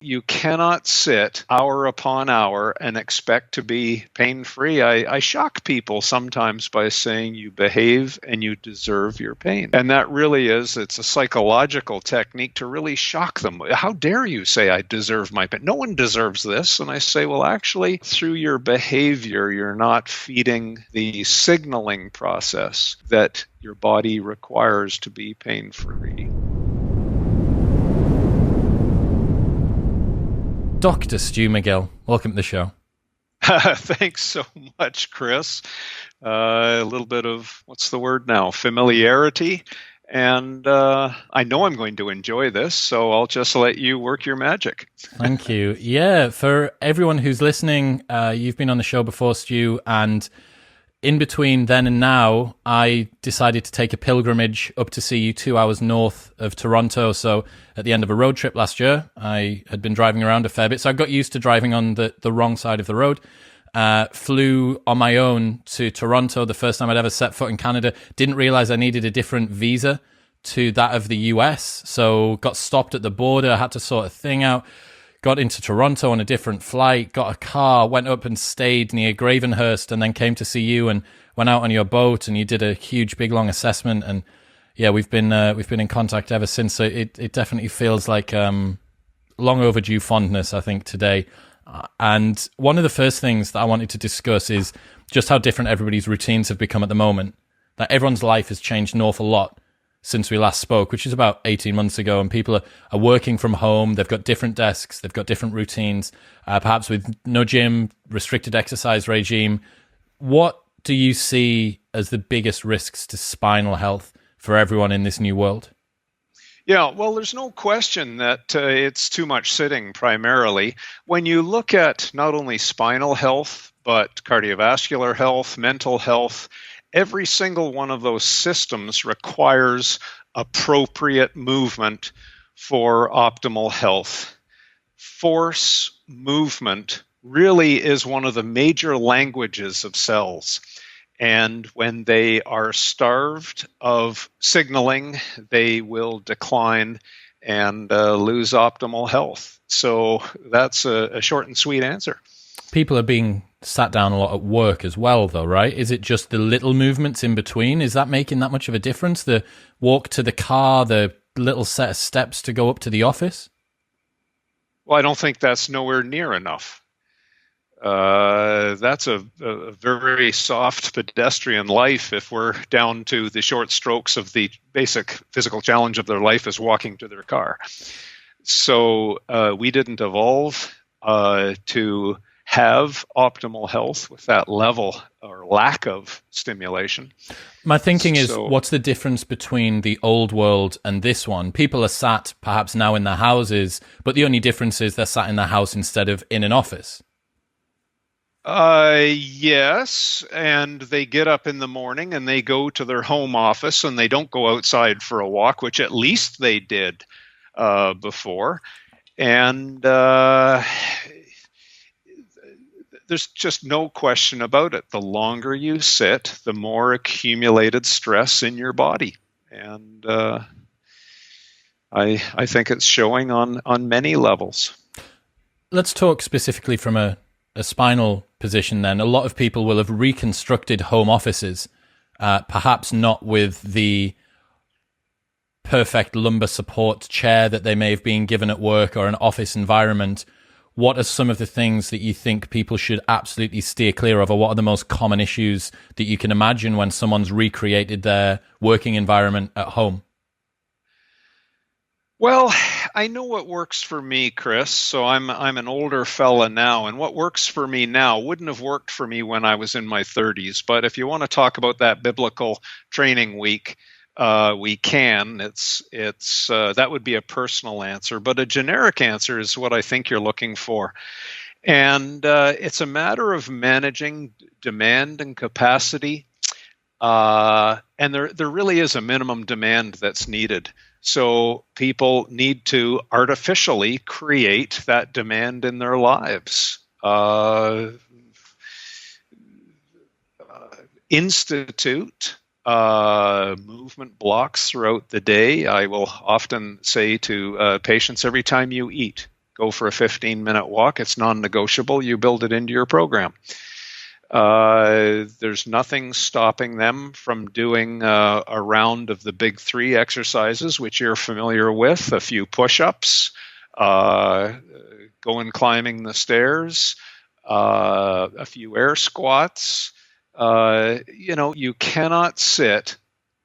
you cannot sit hour upon hour and expect to be pain-free. I shock people sometimes by saying you behave and you deserve your pain. And that really it's a psychological technique to really shock them. How dare you say I deserve my pain? No one deserves this. And I say, well, actually, through your behavior, you're not feeding the signaling process that your body requires to be pain-free. Dr. Stu McGill, welcome to the show. Thanks so much, Chris. A little bit of, what's the word now, familiarity. And I know I'm going to enjoy this, so I'll just let you work your magic. Thank you. Yeah, for everyone who's listening, you've been on the show before, Stu, and in between then and now, I decided to take a pilgrimage up to see you 2 hours north of Toronto. So at the end of a road trip last year, I had been driving around a fair bit. So I got used to driving on the wrong side of the road. Flew on my own to Toronto, the first time I'd ever set foot in Canada. Didn't realize I needed a different visa to that of the US. So got stopped at the border. I had to sort a thing out. Got into Toronto on a different flight, got a car, went up and stayed near Gravenhurst, and then came to see you and went out on your boat, and you did a huge, big, long assessment. And yeah, we've been in contact ever since. So it definitely feels like long overdue fondness, I think, today. And one of the first things that I wanted to discuss is just how different everybody's routines have become at the moment. That everyone's life has changed an awful lot since we last spoke, which is about 18 months ago, and people are working from home. They've got different desks. They've got different routines, perhaps with no gym, restricted exercise regime. What do you see as the biggest risks to spinal health for everyone in this new world? Yeah, well, there's no question that it's too much sitting primarily. When you look at not only spinal health, but cardiovascular health, mental health, every single one of those systems requires appropriate movement for optimal health. Force movement really is one of the major languages of cells. And when they are starved of signaling, they will decline and lose optimal health. So that's a short and sweet answer. People are being sat down a lot at work as well, though, right? Is it just the little movements in between? Is that making that much of a difference? The walk to the car, the little set of steps to go up to the office? Well, I don't think that's nowhere near enough. That's a very soft pedestrian life if we're down to the short strokes of the basic physical challenge of their life is walking to their car. So we didn't evolve to have optimal health with that level or lack of stimulation. My thinking is, what's the difference between the old world and this one? People are sat perhaps now in their houses, but the only difference is they're sat in their house instead of in an office. Yes, and they get up in the morning and they go to their home office and they don't go outside for a walk, which at least they did before. And there's just no question about it. The longer you sit, the more accumulated stress in your body. And I think it's showing on many levels. Let's talk specifically from a spinal position then. A lot of people will have reconstructed home offices, perhaps not with the perfect lumbar support chair that they may have been given at work or an office environment. What are some of the things that you think people should absolutely steer clear of, or what are the most common issues that you can imagine when someone's recreated their working environment at home? Well, I know what works for me, Chris. So I'm an older fella now, and what works for me now wouldn't have worked for me when I was in my 30s. But if you want to talk about that biblical training week, we can. It's that would be a personal answer, but a generic answer is what I think you're looking for. And it's a matter of managing demand and capacity. And there really is a minimum demand that's needed. So people need to artificially create that demand in their lives. Institute movement blocks throughout the day. I will often say to patients, every time you eat, go for a 15-minute walk. It's non-negotiable. You build it into your program. There's nothing stopping them from doing a round of the big 3 exercises, which you're familiar with, a few push-ups, going climbing the stairs, a few air squats. You cannot sit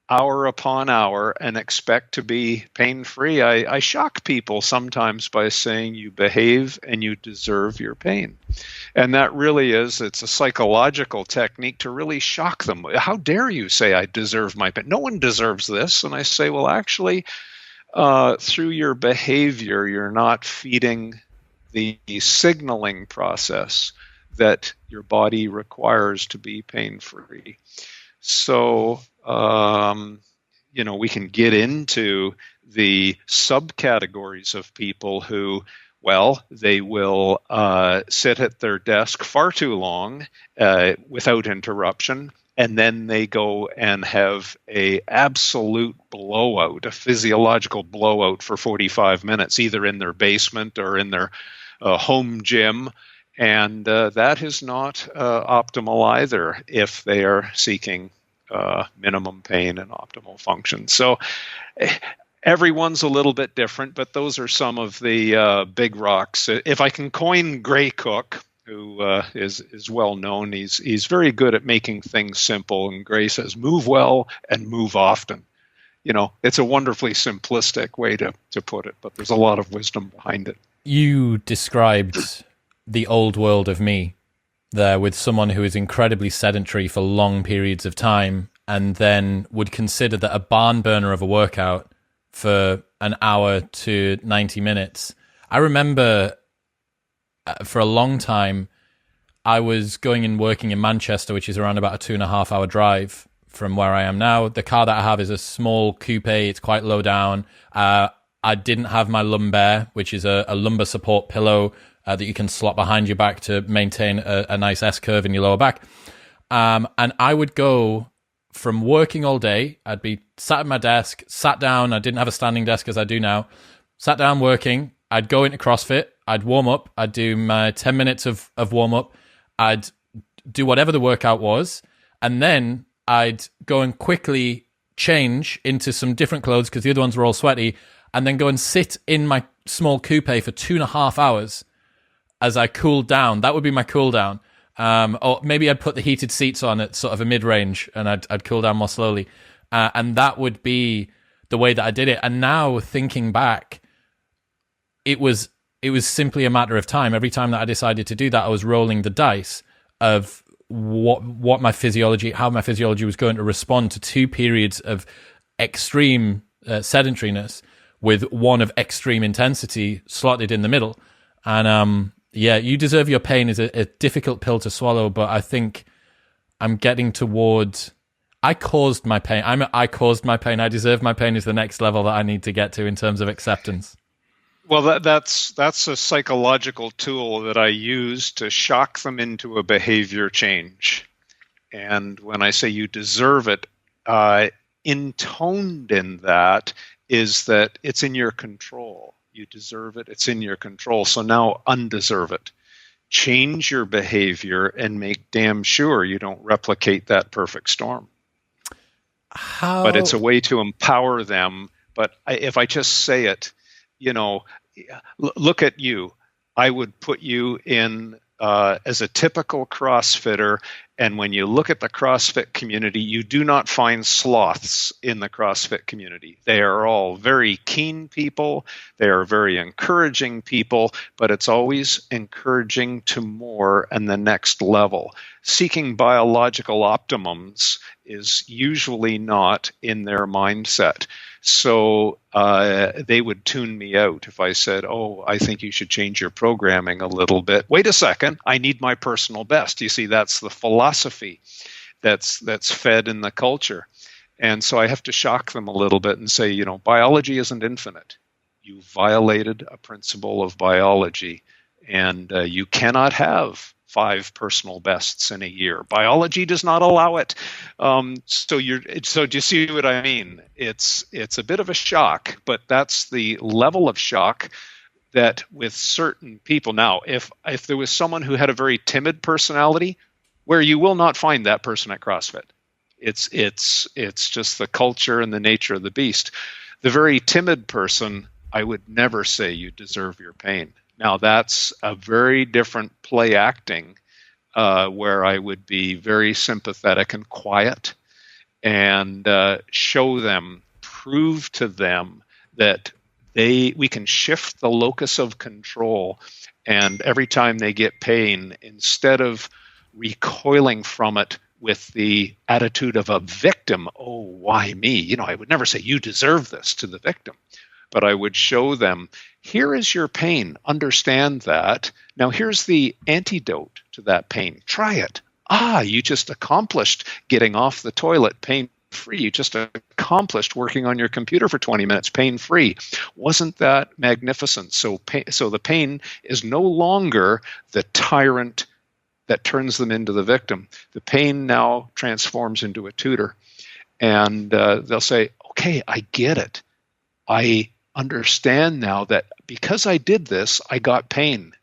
hour upon hour and expect to be pain-free. I shock people sometimes by saying you behave and you deserve your pain. And that really it's a psychological technique to really shock them. How dare you say I deserve my pain? No one deserves this. And I say, well, actually, through your behavior, you're not feeding the signaling process that your body requires to be pain-free. So, we can get into the subcategories of people who, they will sit at their desk far too long without interruption, and then they go and have a absolute blowout, a physiological blowout for 45 minutes, either in their basement or in their home gym. And that is not optimal either if they are seeking minimum pain and optimal function. So everyone's a little bit different, but those are some of the big rocks. If I can coin Gray Cook, who is well known, he's very good at making things simple. And Gray says, move well and move often. It's a wonderfully simplistic way to put it, but there's a lot of wisdom behind it. You described the old world of me there with someone who is incredibly sedentary for long periods of time and then would consider that a barn burner of a workout for an hour to 90 minutes. I remember for a long time, I was going and working in Manchester, which is around about a 2.5 hour drive from where I am now. The car that I have is a small coupe. It's quite low down. I didn't have my lumbar, which is a lumbar support pillow that you can slot behind your back to maintain a nice S-curve in your lower back. And I would go from working all day. I'd be sat at my desk, sat down. I didn't have a standing desk as I do now. Sat down working. I'd go into CrossFit. I'd warm up. I'd do my 10 minutes of warm up. I'd do whatever the workout was. And then I'd go and quickly change into some different clothes because the other ones were all sweaty, and then go and sit in my small coupe for 2.5 hours as I cooled down. That would be my cool down. Or maybe I'd put the heated seats on at sort of a mid-range and I'd cool down more slowly. And that would be the way that I did it. And now thinking back, it was simply a matter of time. Every time that I decided to do that, I was rolling the dice of what my physiology, how my physiology was going to respond to 2 periods of extreme sedentariness with one of extreme intensity slotted in the middle. And you deserve your pain is a difficult pill to swallow, but I think I'm getting towards I caused my pain. I caused my pain. I deserve my pain is the next level that I need to get to in terms of acceptance. Well, that's a psychological tool that I use to shock them into a behavior change. And when I say you deserve it, intoned in that is that it's in your control. You deserve it. It's in your control. So now undeserve it. Change your behavior and make damn sure you don't replicate that perfect storm. But it's a way to empower them. But if I just say it, look at you. I would put you in as a typical CrossFitter. And when you look at the CrossFit community, you do not find sloths in the CrossFit community. They are all very keen people. They are very encouraging people, but it's always encouraging to more and the next level. Seeking biological optimums is usually not in their mindset. So they would tune me out if I said, I think you should change your programming a little bit. Wait a second, I need my personal best. You see, that's the philosophy that's fed in the culture. And so I have to shock them a little bit and say, biology isn't infinite. You violated a principle of biology, and you cannot have 5 personal bests in a year. Biology does not allow it. So do you see what I mean? It's a bit of a shock, but that's the level of shock that with certain people, now, if there was someone who had a very timid personality, where you will not find that person at CrossFit. It's just the culture and the nature of the beast. The very timid person, I would never say you deserve your pain. Now, that's a very different play acting, where I would be very sympathetic and quiet and show them, prove to them that we can shift the locus of control, and every time they get pain, instead of recoiling from it with the attitude of a victim, oh, why me? I would never say you deserve this to the victim, but I would show them, here is your pain, understand that. Now here's the antidote to that pain. Try it. You just accomplished getting off the toilet pain-free. You just accomplished working on your computer for 20 minutes pain-free. Wasn't that magnificent? So the pain is no longer the tyrant that turns them into the victim. The pain now transforms into a tutor. And they'll say, okay, I get it. I understand now that because I did this, I got pain.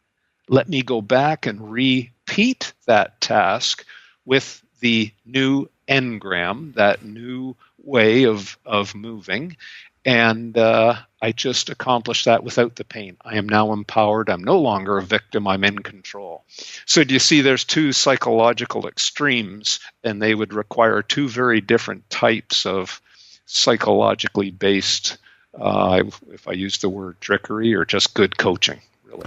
Let me go back and repeat that task with the new engram, that new way of moving. And I just accomplished that without the pain. I am now empowered. I'm no longer a victim. I'm in control. So do you see there's two psychological extremes, and they would require two very different types of psychologically based, if I use the word trickery, or just good coaching, really.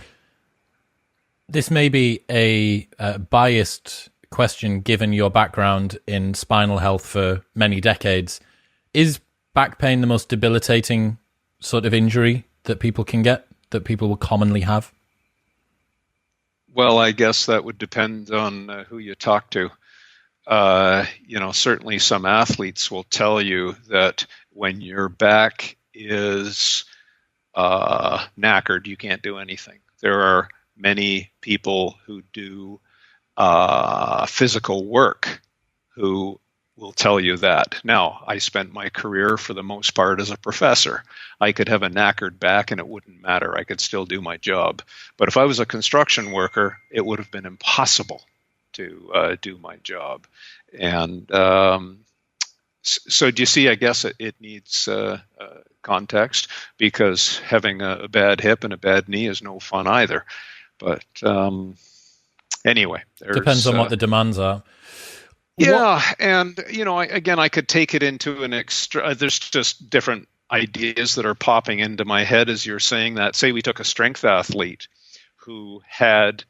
This may be a biased question given your background in spinal health for many decades. Is back pain the most debilitating sort of injury that people can get, that people will commonly have? Well, I guess that would depend on who you talk to. Certainly some athletes will tell you that when your back is knackered, you can't do anything. There are many people who do physical work who will tell you that. Now, I spent my career for the most part as a professor. I could have a knackered back and it wouldn't matter. I could still do my job. But if I was a construction worker, it would have been impossible to do my job. And so do you see, I guess it needs context, because having a bad hip and a bad knee is no fun either. But anyway. Depends on what the demands are. Yeah, and I could take it into an extra. There's just different ideas that are popping into my head as you're saying that. Say we took a strength athlete who had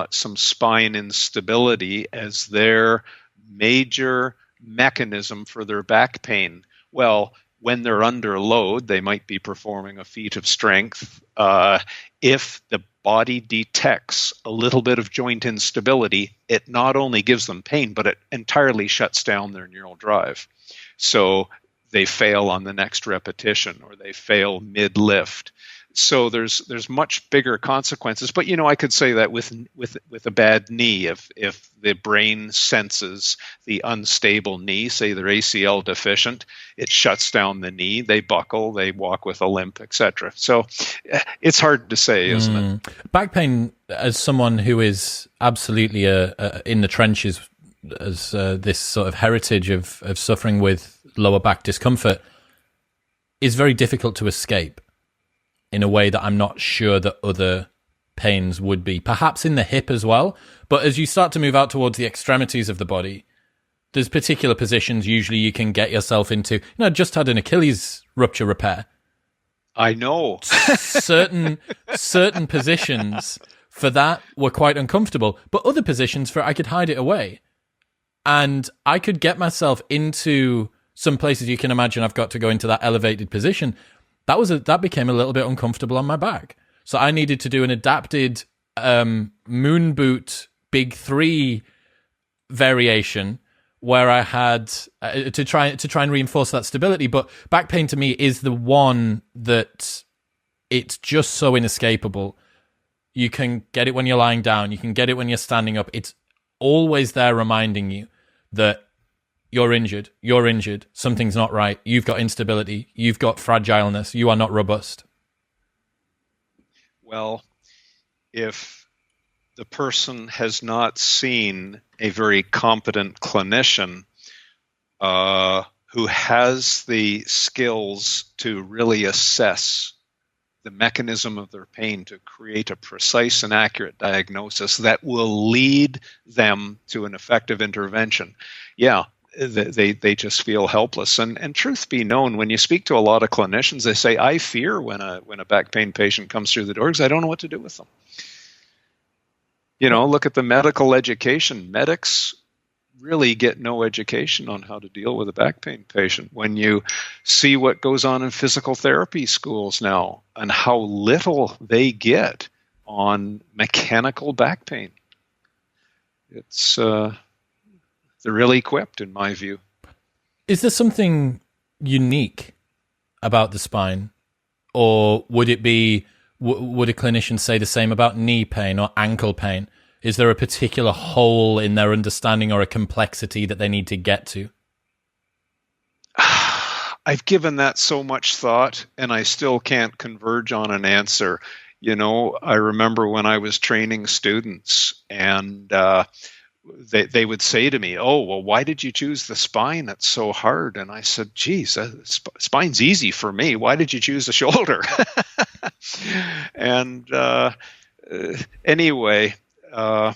some spine instability as their major mechanism for their back pain. Well, when they're under load, they might be performing a feat of strength. If the body detects a little bit of joint instability, it not only gives them pain, but it entirely shuts down their neural drive. So they fail on the next repetition, or they fail mid-lift. So there's much bigger consequences. But I could say that with a bad knee, if the brain senses the unstable knee, say they're ACL deficient, it shuts down the knee. They buckle, they walk with a limp, etc. So it's hard to say, isn't it? Back pain, as someone who is absolutely in the trenches, as this sort of heritage of suffering with lower back discomfort, is very difficult to escape in a way that I'm not sure that other pains would be. Perhaps in the hip as well. But as you start to move out towards the extremities of the body, there's particular positions usually you can get yourself into. I just had an Achilles rupture repair. I know. certain positions for that were quite uncomfortable, but other positions I could hide it away. And I could get myself into some places you can imagine I've got to go into that elevated position. That became a little bit uncomfortable on my back. So I needed to do an adapted moon boot big 3 variation where I had to try and reinforce that stability. But back pain to me is the one that it's just so inescapable. You can get it when you're lying down. You can get it when you're standing up. It's always there reminding you that you're injured, something's not right, you've got instability, you've got fragileness, you are not robust. Well, if the person has not seen a very competent clinician who has the skills to really assess the mechanism of their pain to create a precise and accurate diagnosis that will lead them to an effective intervention, they just feel helpless. And truth be known, when you speak to a lot of clinicians, they say, I fear when a back pain patient comes through the door because I don't know what to do with them. Look at the medical education. Medics really get no education on how to deal with a back pain patient. When you see what goes on in physical therapy schools now and how little they get on mechanical back pain, they're really equipped, in my view. Is there something unique about the spine, or would it be? Would a clinician say the same about knee pain or ankle pain? Is there a particular hole in their understanding or a complexity that they need to get to? I've given that so much thought, and I still can't converge on an answer. I remember when I was training students, and they would say to me, oh, well, why did you choose the spine? That's so hard. And I said, geez, spine's easy for me. Why did you choose the shoulder? And anyway, I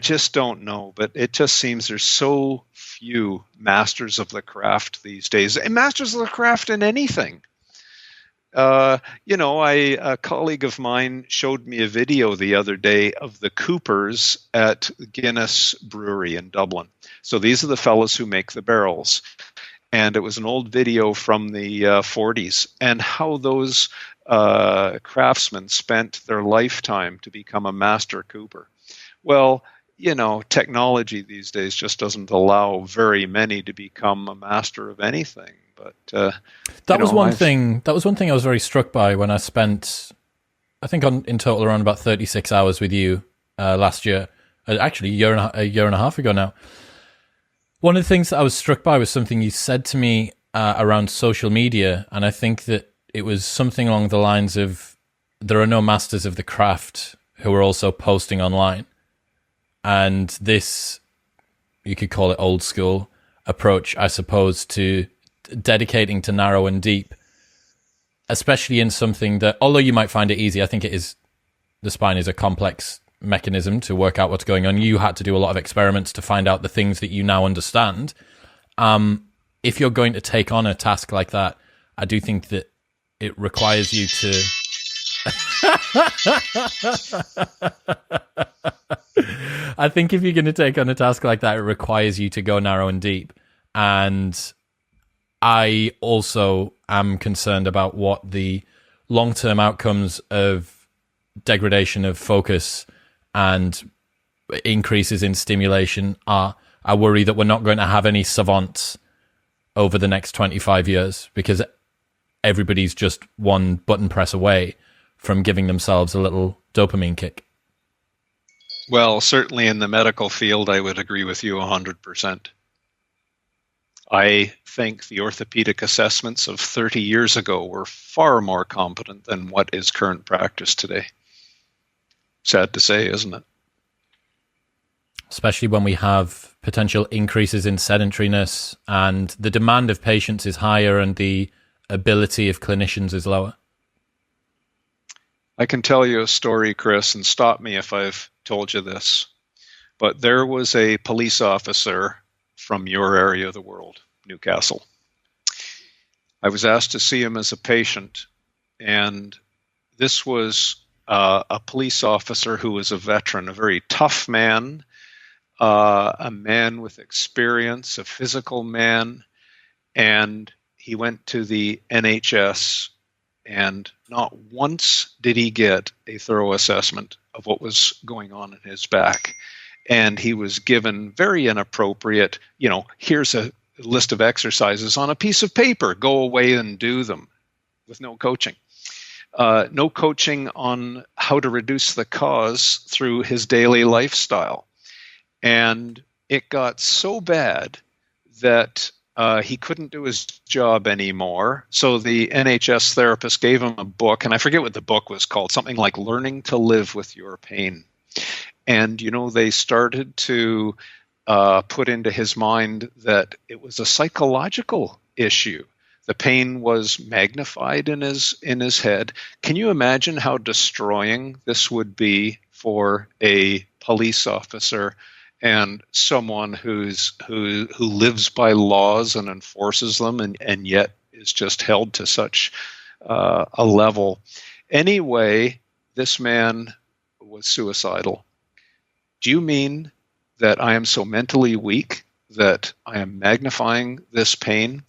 just don't know, but it just seems there's so few masters of the craft these days, and masters of the craft in anything. A colleague of mine showed me a video the other day of the Coopers at Guinness Brewery in Dublin. So these are the fellows who make the barrels. And it was an old video from the 40s, and how those craftsmen spent their lifetime to become a master cooper. Well, technology these days just doesn't allow very many to become a master of anything. But that was one thing I was very struck by when I spent, I think in total around about 36 hours with you last year. Actually, a year and a half ago now. One of the things that I was struck by was something you said to me around social media, and I think that it was something along the lines of, there are no masters of the craft who are also posting online. And this, you could call it old school approach, I suppose, to dedicating to narrow and deep, especially in something that, although you might find it easy, I think the spine is a complex mechanism to work out what's going on. You had to do a lot of experiments to find out the things that you now understand. If you're going to take on a task like that, I do think that it requires you to I think if you're going to take on a task like that, it requires you to go narrow and deep. And I also am concerned about what the long-term outcomes of degradation of focus and increases in stimulation are. I worry that we're not going to have any savants over the next 25 years, because everybody's just one button press away from giving themselves a little dopamine kick. Well, certainly in the medical field, I would agree with you 100%. I think the orthopedic assessments of 30 years ago were far more competent than what is current practice today. Sad to say, isn't it? Especially when we have potential increases in sedentariness and the demand of patients is higher and the ability of clinicians is lower. I can tell you a story, Chris, and stop me if I've told you this, but there was a police officer from your area of the world, Newcastle. I was asked to see him as a patient, and this was a police officer who was a veteran, a very tough man, a man with experience, a physical man, and he went to the NHS, and not once did he get a thorough assessment of what was going on in his back. And he was given very inappropriate, here's a list of exercises on a piece of paper, go away and do them, with no coaching. No coaching on how to reduce the cause through his daily lifestyle. And it got so bad that he couldn't do his job anymore. So the NHS therapist gave him a book, and I forget what the book was called, something like Learning to Live with Your Pain. And, they started to put into his mind that it was a psychological issue. The pain was magnified in his head. Can you imagine how destroying this would be for a police officer and someone who lives by laws and enforces them, and yet is just held to such a level? Anyway, this man was suicidal. Do you mean that I am so mentally weak that I am magnifying this pain?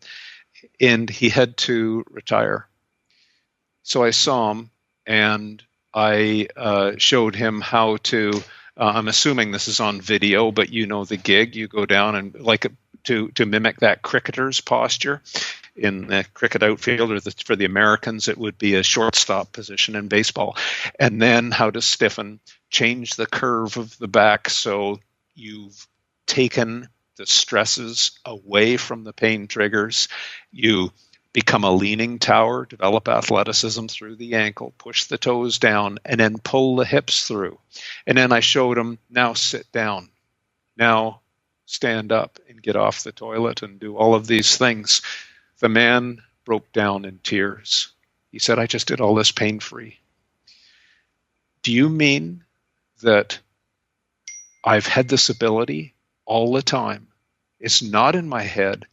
And he had to retire. So I saw him, and I showed him how to, I'm assuming this is on video, but the gig. You go down and to mimic that cricketer's posture in the cricket outfield, or for the Americans, it would be a shortstop position in baseball. And then how to stiffen, change the curve of the back so you've taken the stresses away from the pain triggers. You become a leaning tower, develop athleticism through the ankle, push the toes down, and then pull the hips through. And then I showed him, now sit down. Now stand up and get off the toilet and do all of these things. The man broke down in tears. He said, I just did all this pain-free. Do you mean that I've had this ability all the time? It's not in my head,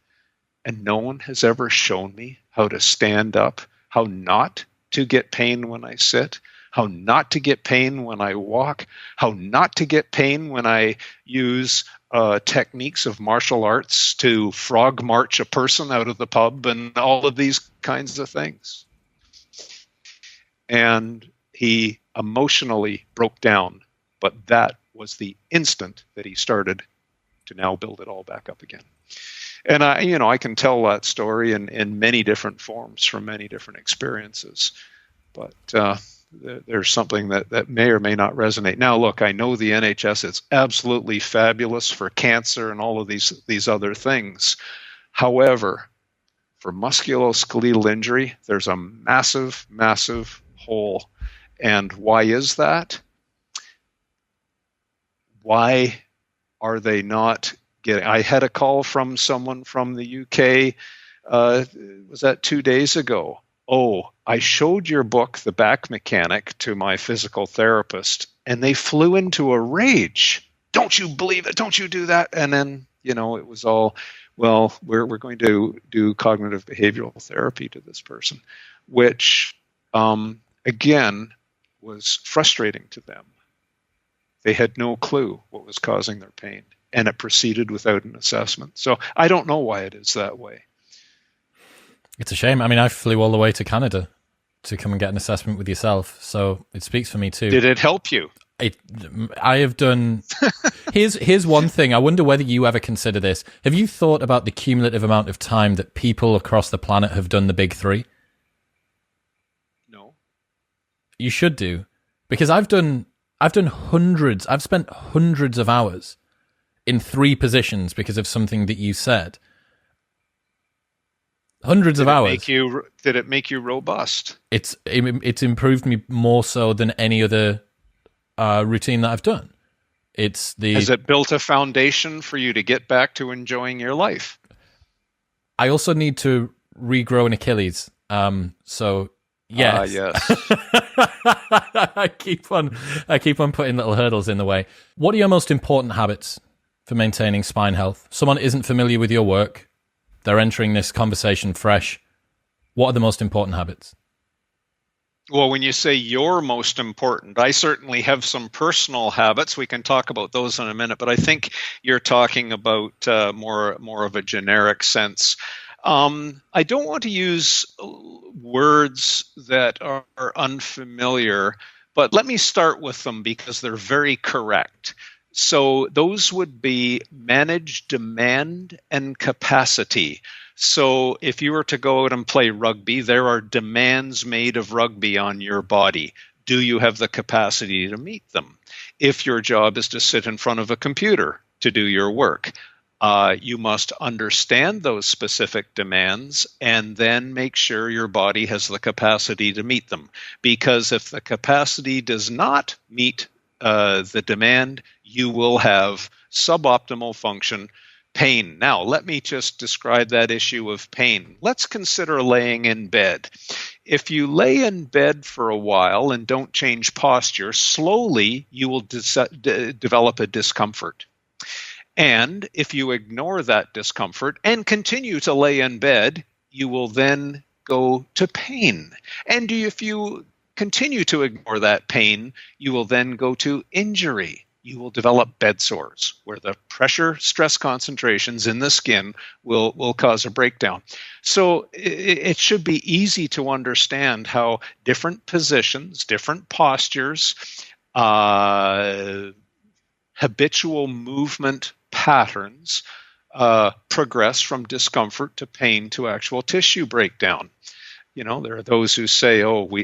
and no one has ever shown me how to stand up, how not to get pain when I sit, how not to get pain when I walk, how not to get pain when I use techniques of martial arts to frog march a person out of the pub, and all of these kinds of things. And he emotionally broke down, but that was the instant that he started to now build it all back up again. And I can tell that story in many different forms from many different experiences, but there's something that may or may not resonate. Now, look, I know the NHS is absolutely fabulous for cancer and all of these other things. However, for musculoskeletal injury, there's a massive, massive hole. And why is that? Why are they not getting? I had a call from someone from the UK, was that 2 days ago? Oh, I showed your book, The Back Mechanic, to my physical therapist, and they flew into a rage. Don't you believe it? Don't you do that? And then, it was all, well, we're going to do cognitive behavioral therapy to this person, which, again, was frustrating to them. They had no clue what was causing their pain, and it proceeded without an assessment. So I don't know why it is that way. It's a shame. I mean, I flew all the way to Canada to come and get an assessment with yourself, so it speaks for me too. Did it help you? I have done... Here's one thing. I wonder whether you ever consider this. Have you thought about the cumulative amount of time that people across the planet have done the big three? No. You should do, because I've done hundreds. I've spent hundreds of hours in 3 positions because of something that you said. Hundreds of hours. Did it make you robust? It's improved me more so than any other routine that I've done. Has it built a foundation for you to get back to enjoying your life? I also need to regrow an Achilles. So yes. Yes. I keep on putting little hurdles in the way. What are your most important habits for maintaining spine health? Someone isn't familiar with your work. They're entering this conversation fresh. What are the most important habits? Well, when you say your most important, I certainly have some personal habits. We can talk about those in a minute, but I think you're talking about more of a generic sense. I don't want to use words that are unfamiliar, but let me start with them because they're very correct. So those would be manage demand and capacity. So if you were to go out and play rugby, there are demands made of rugby on your body. Do you have the capacity to meet them? If your job is to sit in front of a computer to do your work, You must understand those specific demands and then make sure your body has the capacity to meet them. Because if the capacity does not meet the demand, you will have suboptimal function, pain. Now, let me just describe that issue of pain. Let's consider laying in bed. If you lay in bed for a while and don't change posture, slowly you will develop a discomfort. And if you ignore that discomfort and continue to lay in bed, you will then go to pain. And if you continue to ignore that pain, you will then go to injury. You will develop bed sores, where the pressure stress concentrations in the skin will cause a breakdown. So it should be easy to understand how different positions, different postures, habitual movement patterns progress from discomfort to pain to actual tissue breakdown. You know, there are those who say, oh, we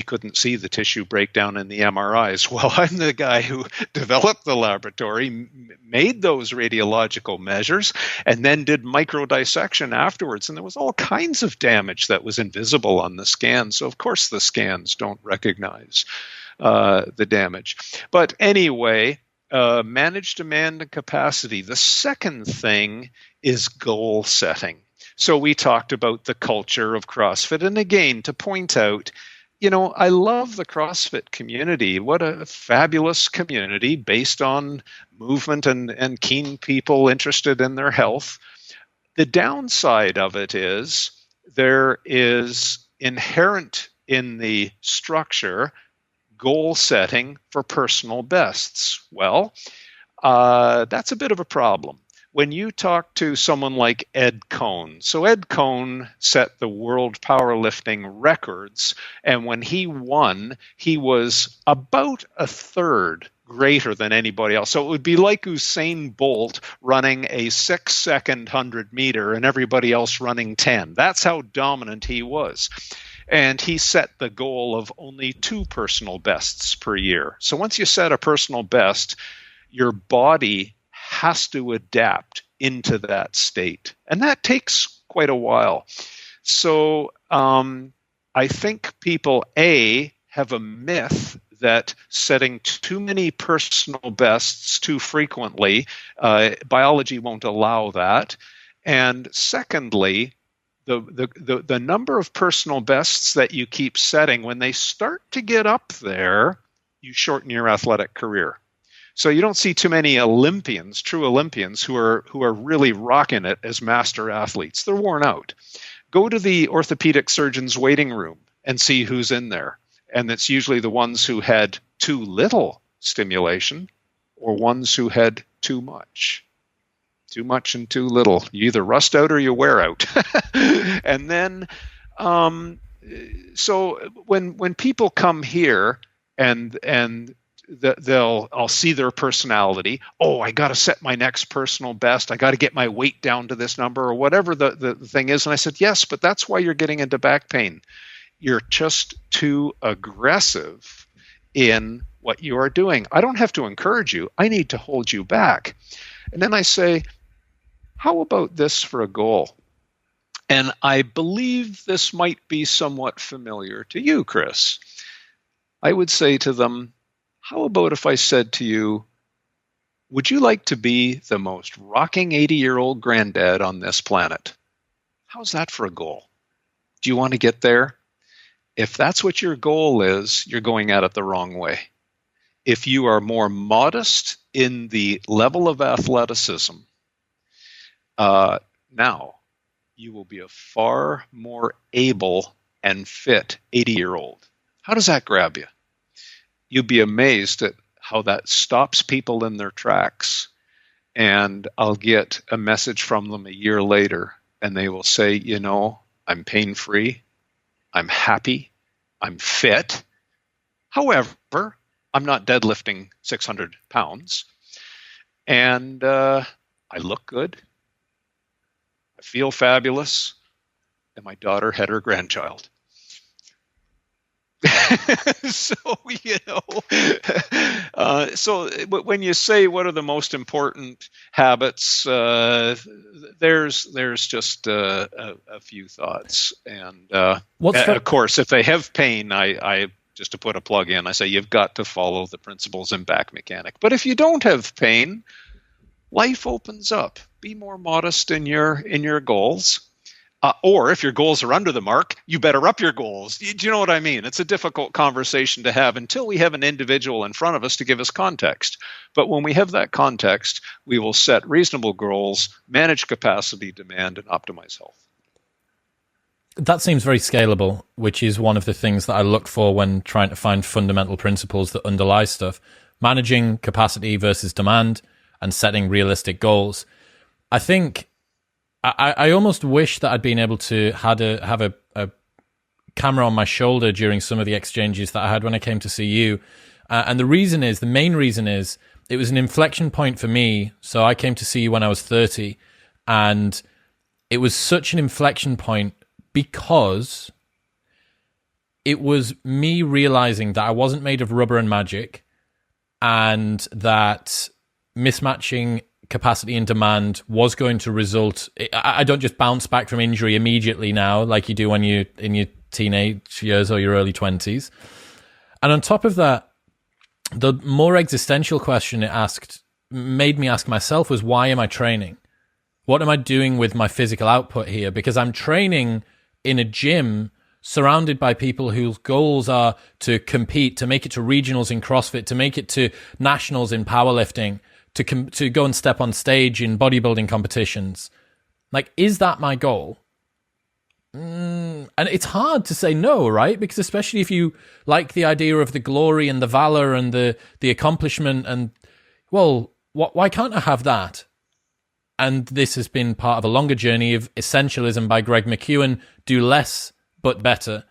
couldn't see the tissue breakdown in the MRIs. Well, I'm the guy who developed the laboratory, made those radiological measures, and then did microdissection afterwards. And there was all kinds of damage that was invisible on the scan. So, of course, the scans don't recognize the damage. But anyway, manage demand and capacity. The second thing is goal setting. So we talked about the culture of CrossFit. And again, to point out, you know, I love the CrossFit community. What a fabulous community based on movement and keen people interested in their health. The downside of it is there is inherent in the structure goal setting for personal bests. Well, that's a bit of a problem. When you talk to someone like Ed Coan, so Ed Coan set the world powerlifting records, and when he won, he was about a third greater than anybody else. So it would be like Usain Bolt running a 6-second 100-meter and everybody else running 10. That's how dominant he was. And he set the goal of only 2 personal bests per year. So once you set a personal best, your body has to adapt into that state. And that takes quite a while. So I think people, have a myth that setting too many personal bests too frequently, biology won't allow that. And secondly, the number of personal bests that you keep setting, when they start to get up there, you shorten your athletic career. So you don't see too many Olympians, true Olympians, who are really rocking it as master athletes. They're worn out. Go to the orthopedic surgeon's waiting room and see who's in there. And it's usually the ones who had too little stimulation or ones who had too much. Too much and too little. You either rust out or you wear out. And then, so when people come here and I'll see their personality. Oh, I got to set my next personal best. I got to get my weight down to this number or whatever the thing is. And I said, yes, but that's why you're getting into back pain. You're just too aggressive in what you are doing. I don't have to encourage you. I need to hold you back. And then I say, how about this for a goal? And I believe this might be somewhat familiar to you, Chris. I would say to them, how about if I said to you, would you like to be the most rocking 80-year-old granddad on this planet? How's that for a goal? Do you want to get there? If that's what your goal is, you're going at it the wrong way. If you are more modest in the level of athleticism, now you will be a far more able and fit 80-year-old. How does that grab you? You'd be amazed at how that stops people in their tracks. And I'll get a message from them a year later, and they will say, you know, I'm pain-free, I'm happy, I'm fit. However, I'm not deadlifting 600 pounds. And I look good. I feel fabulous. And my daughter had her grandchild. So, you know, so when you say what are the most important habits, there's just a few thoughts, and of course, if they have pain, I just to put a plug in, I say you've got to follow the principles in back mechanic. But if you don't have pain, life opens up. Be more modest in your goals. Or if your goals are under the mark, you better up your goals. Do you know what I mean? It's a difficult conversation to have until we have an individual in front of us to give us context. But when we have that context, we will set reasonable goals, manage capacity, demand, and optimize health. That seems very scalable, which is one of the things that I look for when trying to find fundamental principles that underlie stuff. Managing capacity versus demand and setting realistic goals. I think I almost wish that I'd been able to have a camera on my shoulder during some of the exchanges that I had when I came to see you. And the main reason is, it was an inflection point for me. So I came to see you when I was 30, and it was such an inflection point because it was me realizing that I wasn't made of rubber and magic, and that mismatching capacity and demand was going to result. I don't just bounce back from injury immediately now, like you do when you're in your teenage years or your early 20s. And on top of that, the more existential question it made me ask myself was, why am I training? What am I doing with my physical output here? Because I'm training in a gym surrounded by people whose goals are to compete, to make it to regionals in CrossFit, to make it to nationals in powerlifting, to go and step on stage in bodybuilding competitions. Like, is that my goal? And it's hard to say no, right? Because especially if you like the idea of the glory and the valor and the accomplishment, and, well, why can't I have that? And this has been part of a longer journey of Essentialism by Greg McKeown. Do less, but better.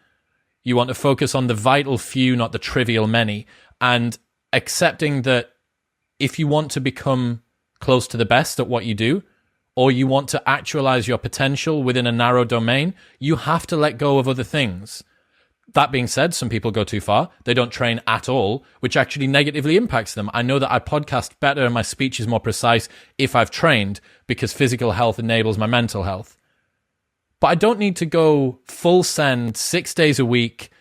You want to focus on the vital few, not the trivial many. And accepting that if you want to become close to the best at what you do, or you want to actualize your potential within a narrow domain, you have to let go of other things. That being said, some people go too far. They don't train at all, which actually negatively impacts them. I know that I podcast better and my speech is more precise if I've trained, because physical health enables my mental health. But I don't need to go full send 6 days a week,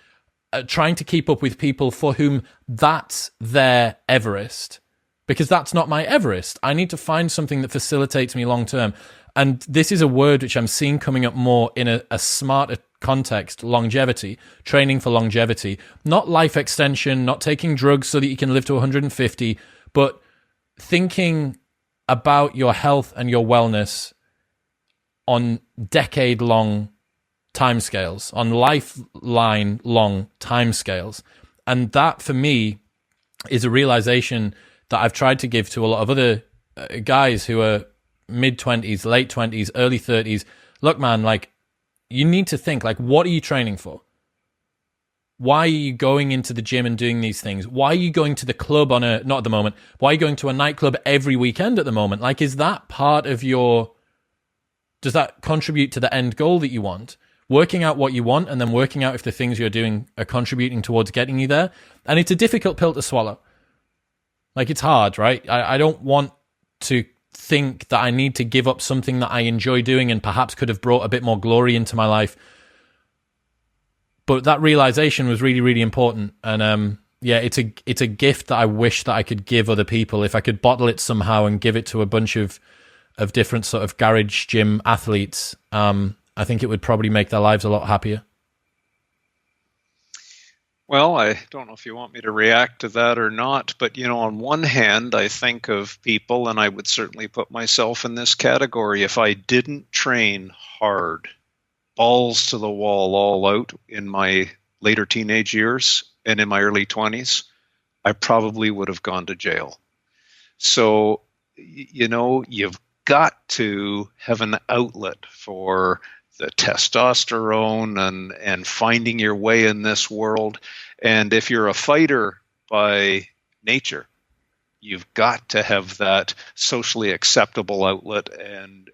trying to keep up with people for whom that's their Everest, because that's not my Everest. I need to find something that facilitates me long term. And this is a word which I'm seeing coming up more in a smarter context: longevity, training for longevity, not life extension, not taking drugs so that you can live to 150, but thinking about your health and your wellness on decade-long timescales, on lifeline-long timescales. And that, for me, is a realization that I've tried to give to a lot of other guys who are mid-20s, late 20s, early 30s. Look, man, like, you need to think, like, what are you training for? Why are you going into the gym and doing these things? Why are you going to the club not at the moment, why are you going to a nightclub every weekend at the moment? Like, is that part of does that contribute to the end goal that you want? Working out what you want and then working out if the things you're doing are contributing towards getting you there. And it's a difficult pill to swallow. Like, it's hard, right? I don't want to think that I need to give up something that I enjoy doing and perhaps could have brought a bit more glory into my life. But that realization was really, really important. And yeah, it's a gift that I wish that I could give other people. If I could bottle it somehow and give it to a bunch of different sort of garage gym athletes, I think it would probably make their lives a lot happier. Well, I don't know if you want me to react to that or not, but, on one hand, I think of people, and I would certainly put myself in this category, if I didn't train hard, balls to the wall, all out in my later teenage years and in my early 20s, I probably would have gone to jail. So, you've got to have an outlet for the testosterone and finding your way in this world. And if you're a fighter by nature, you've got to have that socially acceptable outlet and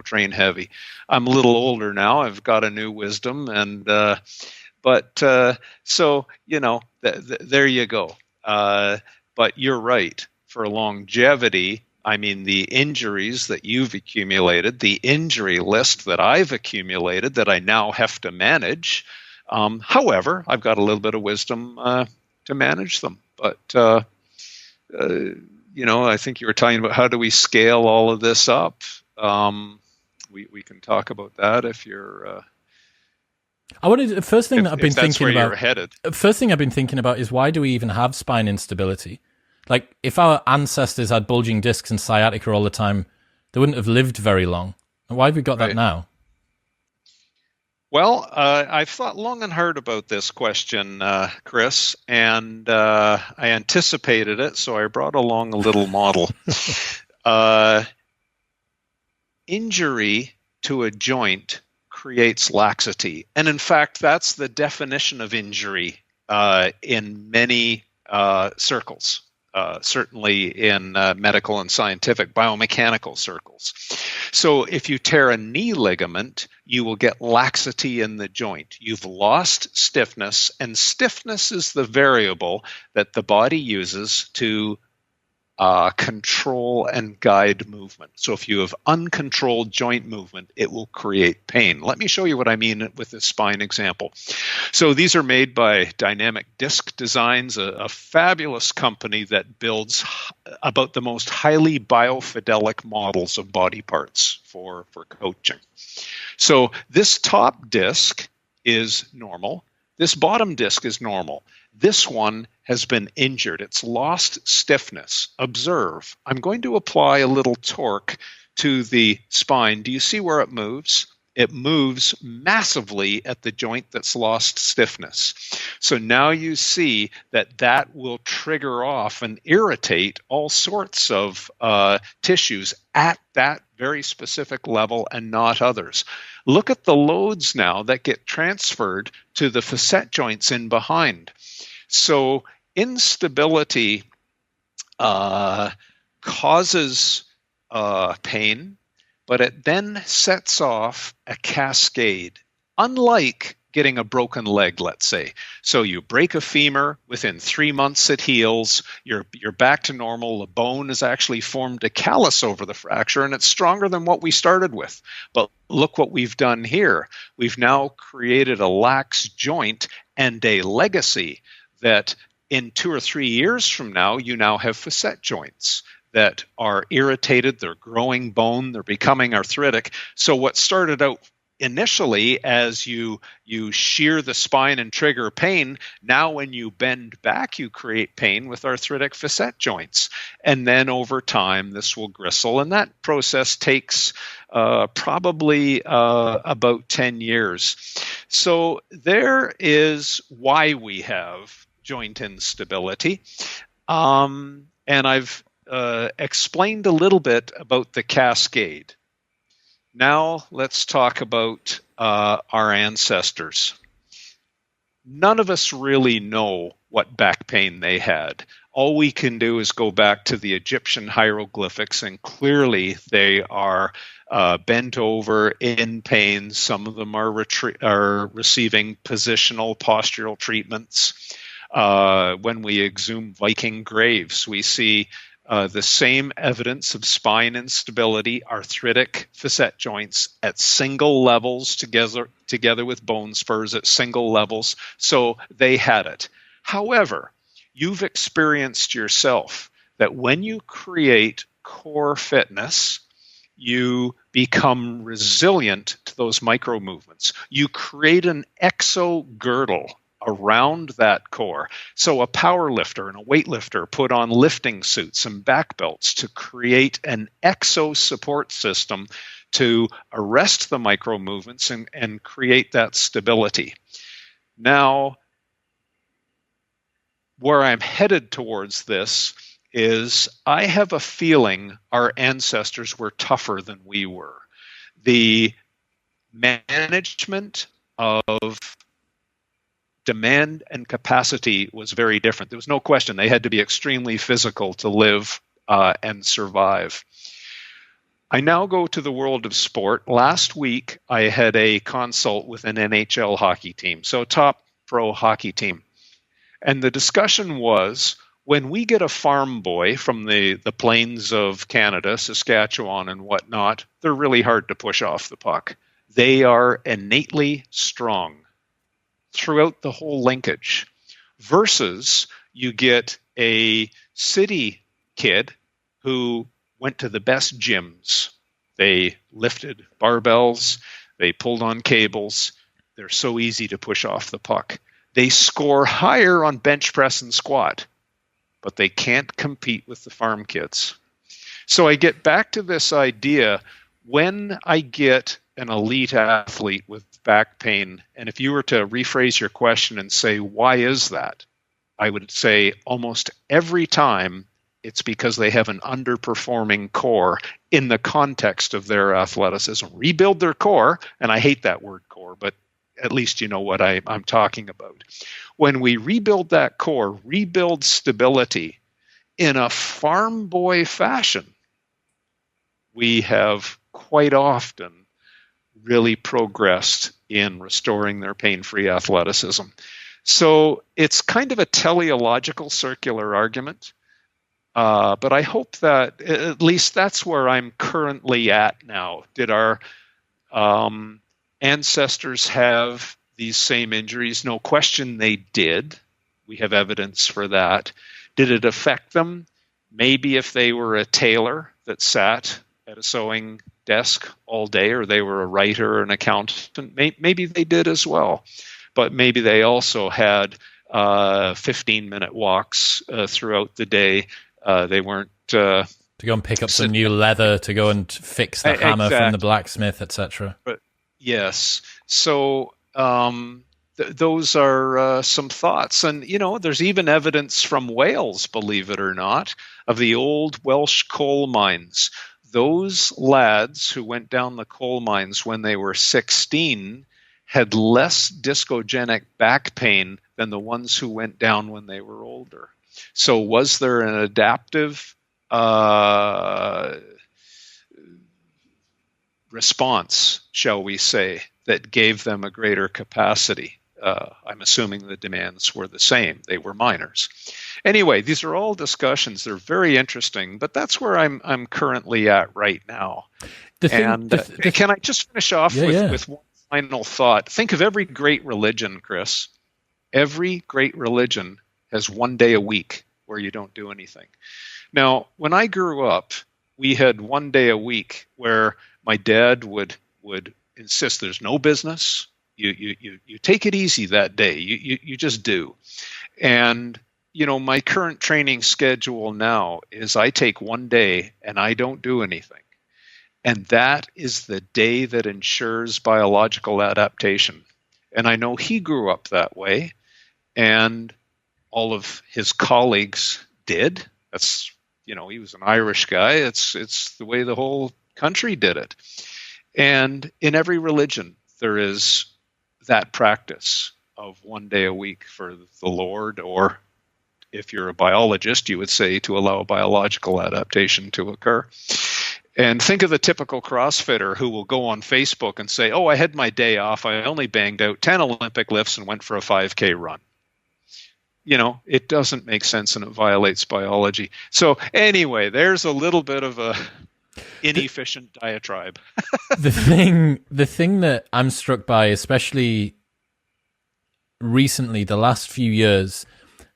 train heavy. I'm a little older now. I've got a new wisdom, and there you go. But you're right. For longevity, I mean, the injuries that you've accumulated, the injury list that I've accumulated that I now have to manage. However, I've got a little bit of wisdom to manage them. But, I think you were talking about how do we scale all of this up. We can talk about that if you're... I wanted the first thing that I've been thinking about. You're headed. First thing I've been thinking about is why do we even have spine instability? Like, if our ancestors had bulging discs and sciatica all the time, they wouldn't have lived very long. And why have we got that now? Well, I've thought long and hard about this question, Chris, and I anticipated it, so I brought along a little model. Injury to a joint creates laxity. And in fact, that's the definition of injury in many circles. Certainly in medical and scientific biomechanical circles. So if you tear a knee ligament, you will get laxity in the joint. You've lost stiffness, and stiffness is the variable that the body uses to control and guide movement. So if you have uncontrolled joint movement, it will create pain. Let me show you what I mean with this spine example. So these are made by Dynamic Disc Designs, a fabulous company that builds about the most highly biofidelic models of body parts for coaching. So this top disc is normal. This bottom disc is normal. This one has been injured. It's lost stiffness. Observe. I'm going to apply a little torque to the spine. Do you see where it moves? It moves massively at the joint that's lost stiffness. So now you see that will trigger off and irritate all sorts of tissues at that very specific level and not others. Look at the loads now that get transferred to the facet joints in behind. So instability causes pain, but it then sets off a cascade, unlike getting a broken leg, let's say. So you break a femur, within 3 months it heals, you're back to normal, the bone has actually formed a callus over the fracture, and it's stronger than what we started with. But look what we've done here. We've now created a lax joint and a legacy that in 2 or 3 years from now, you now have facet joints that are irritated, they're growing bone, they're becoming arthritic. So what started out initially as you shear the spine and trigger pain, now when you bend back, you create pain with arthritic facet joints. And then over time, this will gristle. And that process takes probably about 10 years. So there is why we have joint instability. And I've explained a little bit about the cascade. Now let's talk about our ancestors. None of us really know what back pain they had. All we can do is go back to the Egyptian hieroglyphics, and clearly they are bent over in pain. Some of them are receiving positional postural treatments. When we exhume Viking graves, we see the same evidence of spine instability, arthritic facet joints at single levels together with bone spurs at single levels. So they had it. However, you've experienced yourself that when you create core fitness, you become resilient to those micro movements. You create an exogirdle around that core. So a power lifter and a weightlifter put on lifting suits and back belts to create an exo support system to arrest the micro movements and create that stability. Now, where I'm headed towards this is I have a feeling our ancestors were tougher than we were. The management of demand and capacity was very different. There was no question. They had to be extremely physical to live and survive. I now go to the world of sport. Last week, I had a consult with an NHL hockey team, so top pro hockey team. And the discussion was, When we get a farm boy from the plains of Canada, Saskatchewan and whatnot, they're really hard to push off the puck. They are innately strong throughout the whole linkage. Versus you get a city kid who went to the best gyms. They lifted barbells, they pulled on cables. They're so easy to push off the puck. They score higher on bench press and squat, but they can't compete with the farm kids. So I get back to this idea, when I get an elite athlete with back pain, and if you were to rephrase your question and say, why is that? I would say almost every time it's because they have an underperforming core in the context of their athleticism. Rebuild their core, and I hate that word core, but at least you know what I'm talking about. When we rebuild that core, rebuild stability in a farm boy fashion, we have quite often really progressed in restoring their pain-free athleticism. So it's kind of a teleological circular argument, but I hope that at least that's where I'm currently at now. Did our ancestors have these same injuries? No question they did. We have evidence for that. Did it affect them? Maybe if they were a tailor that sat at a sewing desk all day, or they were a writer or an accountant, maybe they did as well. But maybe they also had 15-minute walks throughout the day. They weren't... to go and pick up some new leather, to go and fix the hammer from the blacksmith, etc. But yes. So those are some thoughts. And, there's even evidence from Wales, believe it or not, of the old Welsh coal mines. Those lads who went down the coal mines when they were 16 had less discogenic back pain than the ones who went down when they were older. So was there an adaptive response, shall we say, that gave them a greater capacity? I'm assuming the demands were the same. They were minors. Anyway, these are all discussions. They're very interesting, but that's where I'm currently at right now. Can I just finish off with one final thought? Think of every great religion, Chris. Every great religion has one day a week where you don't do anything. Now, when I grew up, we had one day a week where my dad would insist there's no business. You take it easy that day. You just do. And, my current training schedule now is I take one day and I don't do anything. And that is the day that ensures biological adaptation. And I know he grew up that way, and all of his colleagues did. That's, he was an Irish guy. It's the way the whole country did it. And in every religion, there is that practice of one day a week for the Lord, or if you're a biologist, you would say to allow biological adaptation to occur. And think of the typical CrossFitter who will go on Facebook and say, I had my day off. I only banged out 10 Olympic lifts and went for a 5K run. It doesn't make sense, and it violates biology. So anyway, there's a little bit of a inefficient diatribe. The thing that I'm struck by, especially recently, the last few years,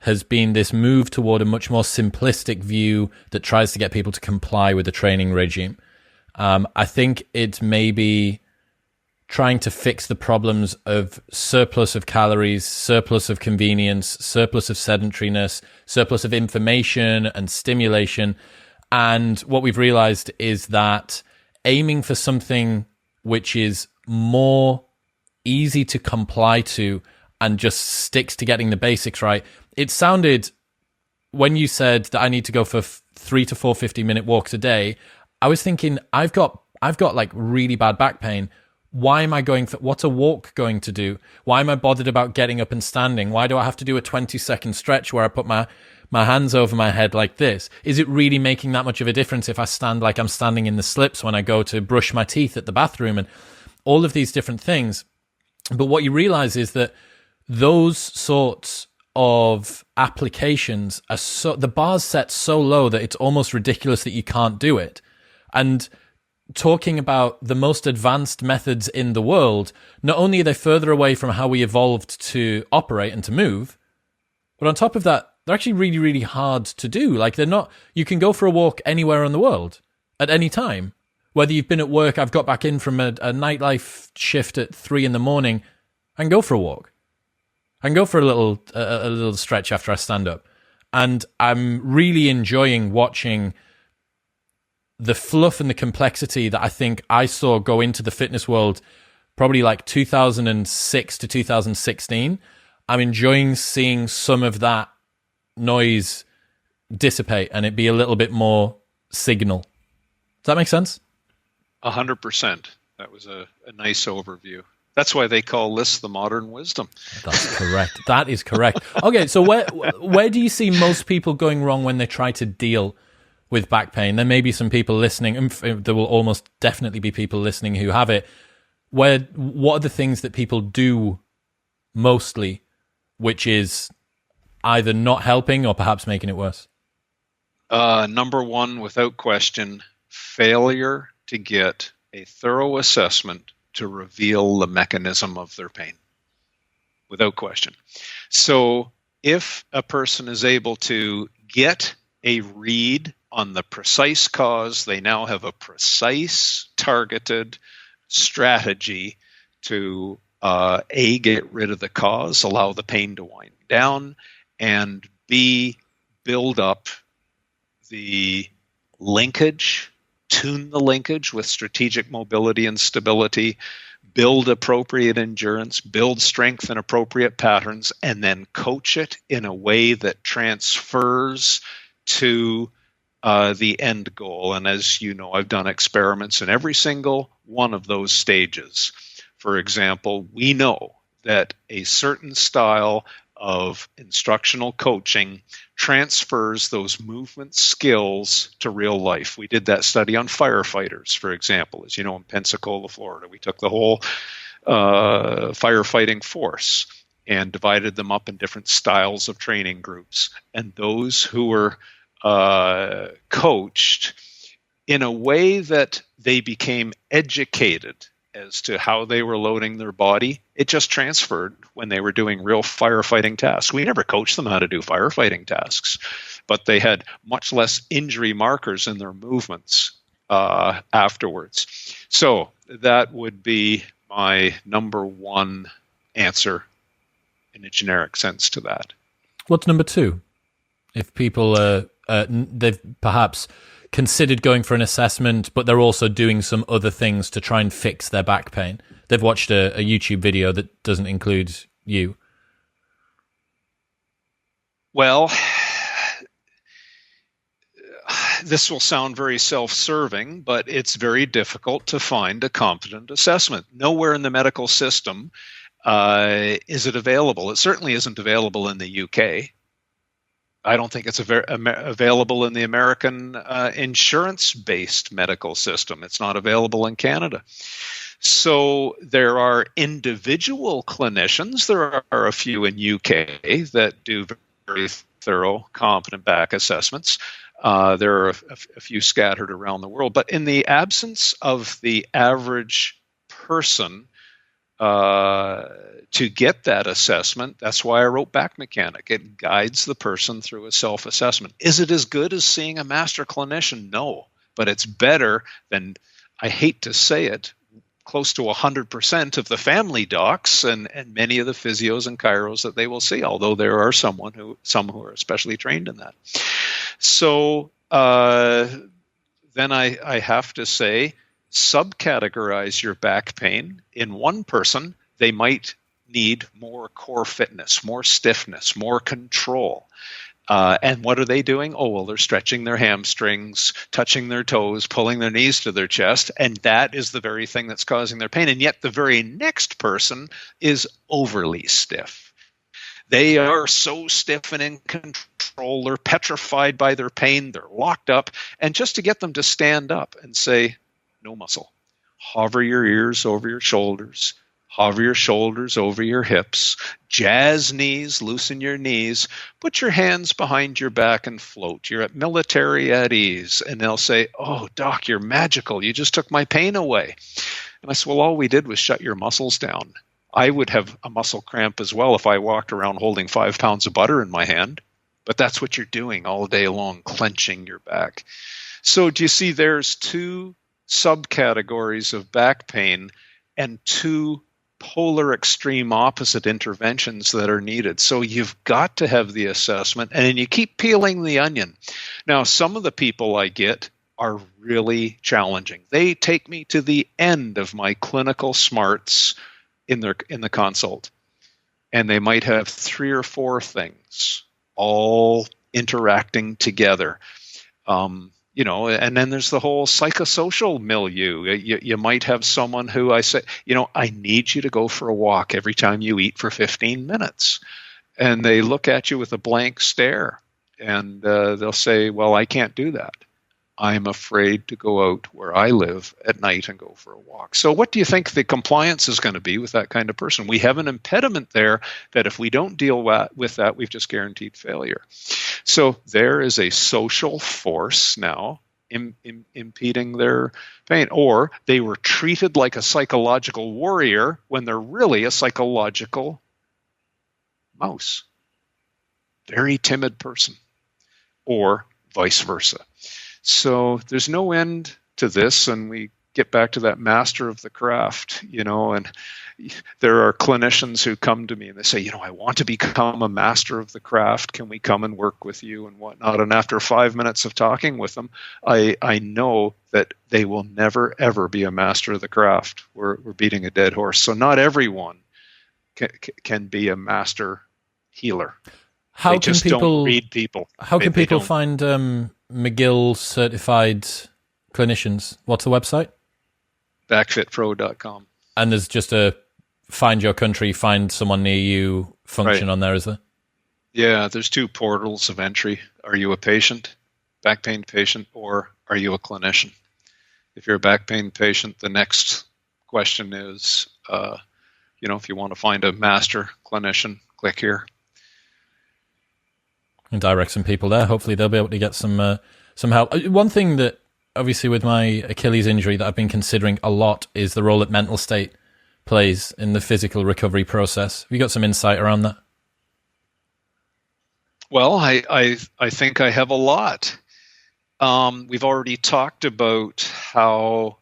has been this move toward a much more simplistic view that tries to get people to comply with the training regime. I think it may be trying to fix the problems of surplus of calories, surplus of convenience, surplus of sedentariness, surplus of information and stimulation. And what we've realized is that aiming for something which is more easy to comply to and just sticks to getting the basics right. It sounded, when you said that I need to go for 3 to 4 50-minute walks a day, I was thinking, I've got like really bad back pain. Why am I going for, what's a walk going to do? Why am I bothered about getting up and standing? Why do I have to do a 20-second stretch where I put my hands over my head like this? Is it really making that much of a difference if I stand like I'm standing in the slips when I go to brush my teeth at the bathroom, and all of these different things? But what you realize is that those sorts of applications are the bar's set so low that it's almost ridiculous that you can't do it. And talking about the most advanced methods in the world, not only are they further away from how we evolved to operate and to move, but on top of that, they're actually really, really hard to do. Like, they're not, you can go for a walk anywhere in the world at any time. Whether you've been at work, I've got back in from a nightlife shift at 3 a.m, and go for a walk. I can go for a little stretch after I stand up. And I'm really enjoying watching the fluff and the complexity that I think I saw go into the fitness world probably like 2006 to 2016. I'm enjoying seeing some of that noise dissipate and it be a little bit more signal. Does that make sense? 100%. That was a nice overview. That's why they call this the modern wisdom. That's correct. That is correct. Okay, so where do you see most people going wrong when they try to deal with back pain? There may be some people listening, and there will almost definitely be people listening who have it. What are the things that people do mostly, which is either not helping or perhaps making it worse? Number one, without question, failure to get a thorough assessment to reveal the mechanism of their pain, without question. So if a person is able to get a read on the precise cause, they now have a precise targeted strategy to A, get rid of the cause, allow the pain to wind down, and B, build up the linkage, tune the linkage with strategic mobility and stability, build appropriate endurance, build strength in appropriate patterns, and then coach it in a way that transfers to the end goal. And as you know, I've done experiments in every single one of those stages. For example, we know that a certain style of instructional coaching transfers those movement skills to real life. We did that study on firefighters, for example. As you know, in Pensacola, Florida, we took the whole firefighting force and divided them up in different styles of training groups. And those who were coached in a way that they became educated as to how they were loading their body, it just transferred when they were doing real firefighting tasks. We never coached them how to do firefighting tasks, but they had much less injury markers in their movements afterwards. So that would be my number one answer in a generic sense to that. What's number two? If people, they've perhaps considered going for an assessment, but they're also doing some other things to try and fix their back pain. They've watched a YouTube video that doesn't include you. Well, this will sound very self-serving, but it's very difficult to find a competent assessment. Nowhere in the medical system is it available. It certainly isn't available in the UK. I don't think it's available in the American insurance-based medical system. It's not available in Canada. So there are individual clinicians. There are a few in UK that do very thorough, competent back assessments. There are a few scattered around the world. But in the absence of the average person to get that assessment, that's why I wrote Back Mechanic. It guides the person through a self-assessment. Is it as good as seeing a master clinician? No, but it's better than, I hate to say it, close to 100% of the family docs and many of the physios and chiros that they will see, although there are some who are especially trained in that. So then I have to say, subcategorize your back pain. In one person, they might need more core fitness, more stiffness, more control. And what are they doing? Oh, well, they're stretching their hamstrings, touching their toes, pulling their knees to their chest, and that is the very thing that's causing their pain. And yet the very next person is overly stiff. They are so stiff and in control, they're petrified by their pain, they're locked up, and just to get them to stand up and say, no muscle. Hover your ears over your shoulders. Hover your shoulders over your hips, jazz knees, loosen your knees, put your hands behind your back and float. You're at military at ease. And they'll say, oh, doc, you're magical. You just took my pain away. And I said, well, all we did was shut your muscles down. I would have a muscle cramp as well if I walked around holding 5 pounds of butter in my hand. But that's what you're doing all day long, clenching your back. So do you see there's 2 subcategories of back pain and 2 polar extreme opposite interventions that are needed. So you've got to have the assessment, and then you keep peeling the onion. Now, some of the people I get are really challenging. They take me to the end of my clinical smarts in the consult, and they might have 3 or 4 things all interacting together. And then there's the whole psychosocial milieu. You might have someone who I say, I need you to go for a walk every time you eat for 15 minutes. And they look at you with a blank stare, and they'll say, well, I can't do that. I'm afraid to go out where I live at night and go for a walk. So what do you think the compliance is going to be with that kind of person? We have an impediment there that if we don't deal with that, we've just guaranteed failure. So there is a social force now impeding their pain. Or they were treated like a psychological warrior when they're really a psychological mouse. Very timid person. Or vice versa. So there's no end to this, and we get back to that master of the craft, and there are clinicians who come to me and they say, I want to become a master of the craft. Can we come and work with you and whatnot? And after 5 minutes of talking with them, I know that they will never, ever be a master of the craft. We're beating a dead horse. So not everyone can be a master healer. They just don't read people. How can people find McGill certified clinicians? What's the website? Backfitpro.com. And there's just a find your country, find someone near you function on there, is there? Yeah, there's 2 portals of entry. Are you a patient, back pain patient, or are you a clinician? If you're a back pain patient, the next question is, if you want to find a master clinician, click here. And direct some people there. Hopefully they'll be able to get some help. One thing that, obviously, with my Achilles injury that I've been considering a lot is the role that mental state plays in the physical recovery process. Have you got some insight around that? Well, I think I have a lot. We've already talked about how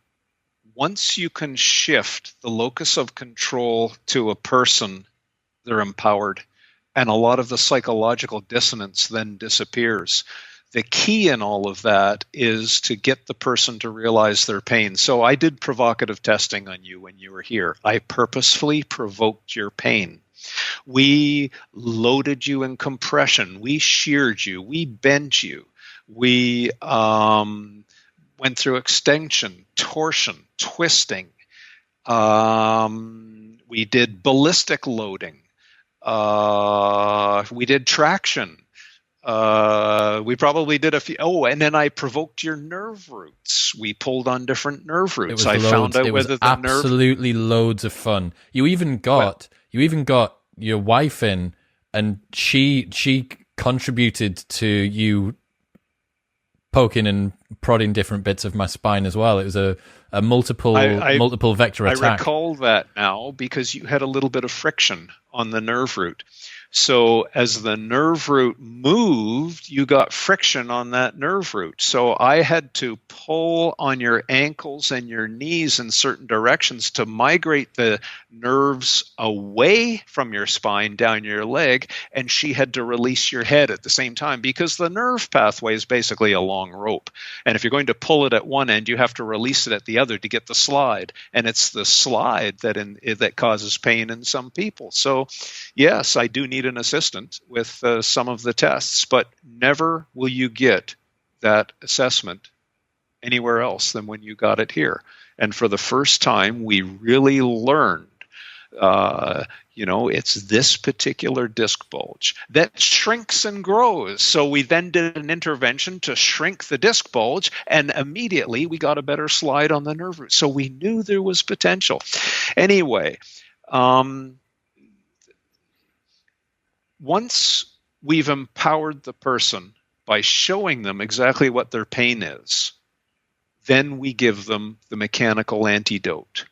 once you can shift the locus of control to a person, they're empowered. And a lot of the psychological dissonance then disappears. The key in all of that is to get the person to realize their pain. So I did provocative testing on you when you were here. I purposefully provoked your pain. We loaded you in compression. We sheared you. We bent you. We went through extension, torsion, twisting. We did ballistic loading. We did traction. We probably did a few. Oh, and then I provoked your nerve roots. We pulled on different nerve roots. I found out whether the nerve. Absolutely loads of fun. You even got your wife in, and she contributed to you poking and prodding different bits of my spine as well. It was a multiple vector attack. I recall that now because you had a little bit of friction on the nerve root. So as the nerve root moved, you got friction on that nerve root. So I had to pull on your ankles and your knees in certain directions to migrate the nerves away from your spine down your leg, and she had to release your head at the same time because the nerve pathway is basically a long rope. And if you're going to pull it at one end, you have to release it at the other to get the slide. And it's the slide that causes pain in some people. So yes, I do need an assistant with some of the tests, but never will you get that assessment anywhere else than when you got it here. And for the first time, we really learned, it's this particular disc bulge that shrinks and grows. So we then did an intervention to shrink the disc bulge, and immediately we got a better slide on the nerve root. So we knew there was potential. Anyway, Um, once we've empowered the person by showing them exactly what their pain is, then we give them the mechanical antidote.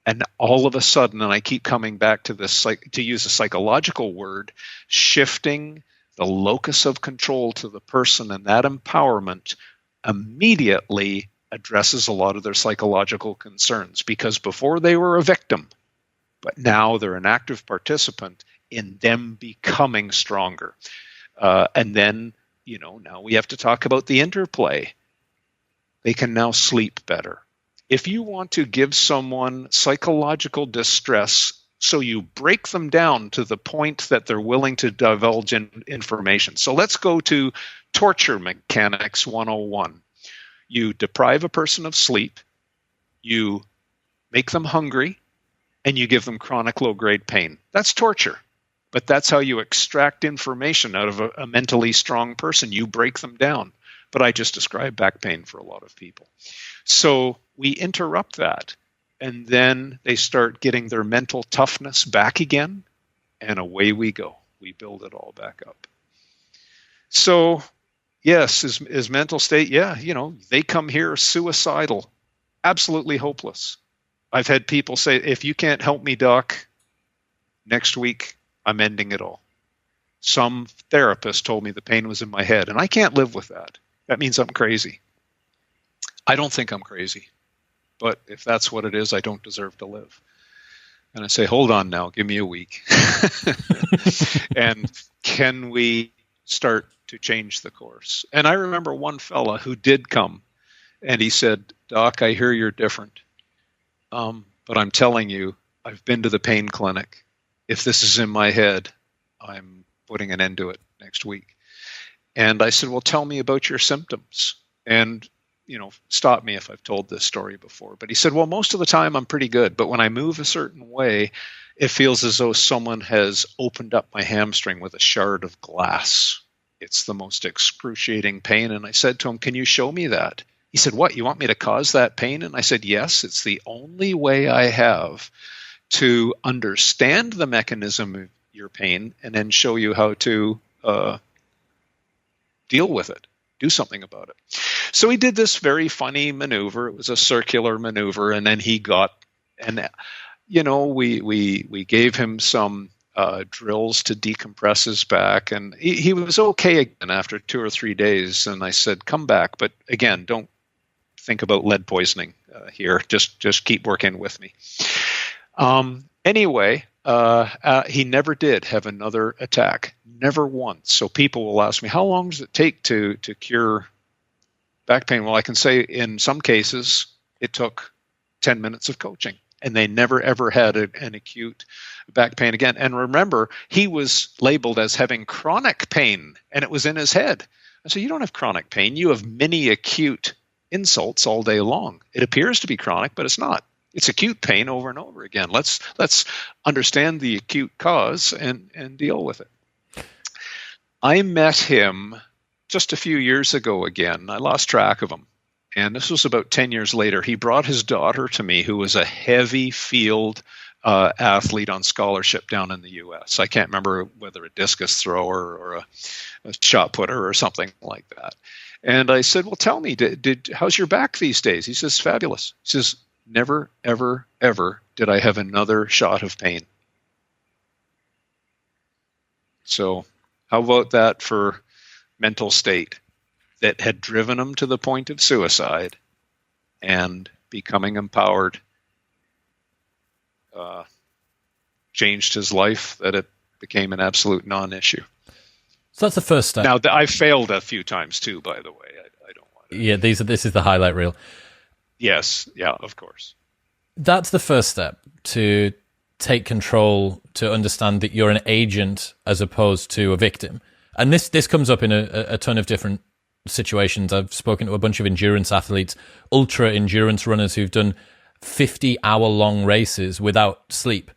And all of a sudden, and I keep coming back to this, to use a psychological word, shifting the locus of control to the person, and that empowerment immediately addresses a lot of their psychological concerns, because before they were a victim, but now they're an active participant in them becoming stronger. And then, now we have to talk about the interplay. They can now sleep better. If you want to give someone psychological distress, so you break them down to the point that they're willing to divulge information. So let's go to torture mechanics 101. You deprive a person of sleep, you make them hungry, and you give them chronic low-grade pain. That's torture. But that's how you extract information out of a mentally strong person. You break them down. But I just described back pain for a lot of people. So we interrupt that, and then they start getting their mental toughness back again, and away we go. We build it all back up. So, yes, is mental state, they come here suicidal, absolutely hopeless. I've had people say, if you can't help me, doc, next week I'm ending it all. Some therapist told me the pain was in my head, and I can't live with that. That means I'm crazy. I don't think I'm crazy, but if that's what it is, I don't deserve to live. And I say, hold on now, give me a week. And can we start to change the course? And I remember one fella who did come, and he said, Doc, I hear you're different. But I'm telling you, I've been to the pain clinic. If this is in my head, I'm putting an end to it next week. And I said, well, tell me about your symptoms. And, stop me if I've told this story before. But he said, well, most of the time I'm pretty good. But when I move a certain way, it feels as though someone has opened up my hamstring with a shard of glass. It's the most excruciating pain. And I said to him, can you show me that? He said, what, you want me to cause that pain? And I said, yes, it's the only way I have to understand the mechanism of your pain and then show you how to deal with it, do something about it. So he did this very funny maneuver. It was a circular maneuver, and then he got, and we gave him some drills to decompress his back, and he was okay again after 2 or 3 days. And I said, come back, but again, don't think about lead poisoning here. Just keep working with me. Anyway, he never did have another attack, never once. So people will ask me, how long does it take to cure back pain? Well, I can say in some cases it took 10 minutes of coaching, and they never ever had an acute back pain again. And remember, he was labeled as having chronic pain, and it was in his head. I said, you don't have chronic pain. You have mini acute insults all day long. It appears to be chronic, but it's not. It's acute pain over and over again. Let's understand the acute cause and deal with it. I met him just a few years ago again. I lost track of him. And this was about 10 years later. He brought his daughter to me, who was a heavy field athlete on scholarship down in the U.S. I can't remember whether a discus thrower or a shot putter or something like that. And I said, well, tell me, how's your back these days? He says, fabulous. He says, never, ever, ever did I have another shot of pain. So how about that for mental state that had driven him to the point of suicide, and becoming empowered changed his life, that it became an absolute non-issue. So that's the first step. Now, I failed a few times too, by the way. I don't want to... Yeah, this is the highlight reel. Yes, yeah, of course. That's the first step, to take control, to understand that you're an agent as opposed to a victim. And this comes up in a ton of different situations. I've spoken to a bunch of endurance athletes, ultra endurance runners who've done 50-hour-long races without sleep,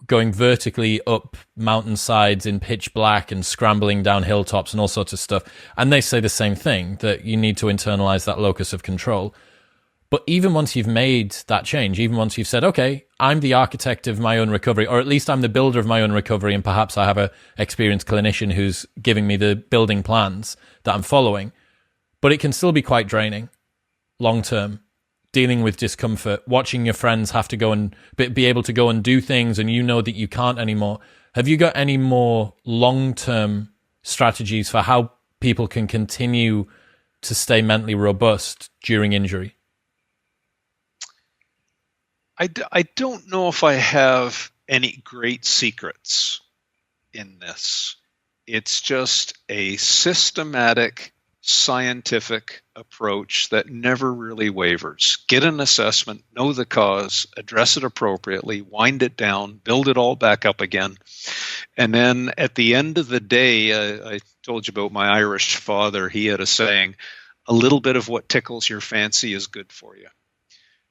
going vertically up mountainsides in pitch black and scrambling down hilltops and all sorts of stuff. And they say the same thing, that you need to internalize that locus of control. But even once you've made that change, even once you've said, okay, I'm the architect of my own recovery, or at least I'm the builder of my own recovery, and perhaps I have a experienced clinician who's giving me the building plans that I'm following, but it can still be quite draining long term, dealing with discomfort, watching your friends have to go and be able to go and do things and you know that you can't anymore. Have you got any more long-term strategies for how people can continue to stay mentally robust during injury? I don't know if I have any great secrets in this. It's just a systematic, scientific approach that never really wavers. Get an assessment, know the cause, address it appropriately, wind it down, build it all back up again. And then at the end of the day, I told you about my Irish father. He had a saying, a little bit of what tickles your fancy is good for you.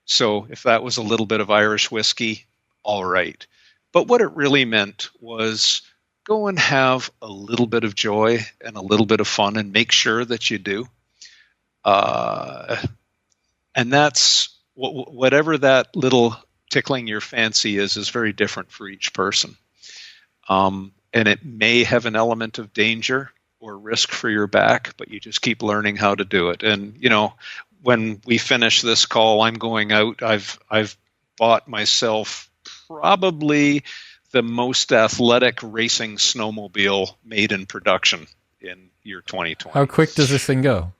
So if that was a little bit of Irish whiskey, all right. But what it really meant was go and have a little bit of joy and a little bit of fun and make sure that you do. And that's whatever that little tickling your fancy is very different for each person. And it may have an element of danger or risk for your back, but you just keep learning how to do it. And, you know, when we finish this call, I'm going out. I've bought myself probably the most athletic racing snowmobile made in production in year 2020. How quick does this thing go?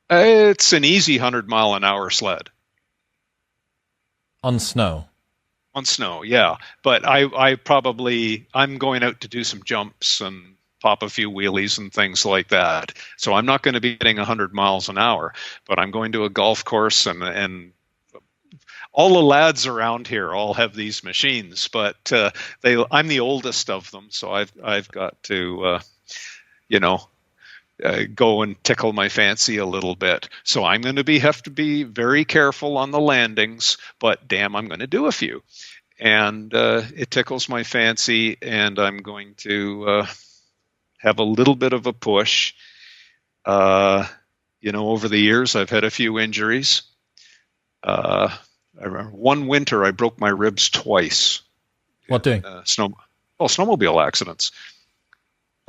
It's an easy 100-mile-an-hour sled. On snow? On snow, yeah. But I'm going out to do some jumps and pop a few wheelies and things like that. So I'm not going to be getting 100 miles an hour, but I'm going to a golf course and all the lads around here all have these machines, but I'm the oldest of them, so I've got to, go and tickle my fancy a little bit. So I'm going to have to be very careful on the landings, but damn, I'm going to do a few. And it tickles my fancy, and I'm going to have a little bit of a push. Over the years, I've had a few injuries. I remember one winter I broke my ribs twice. What doing? Snowmobile accidents.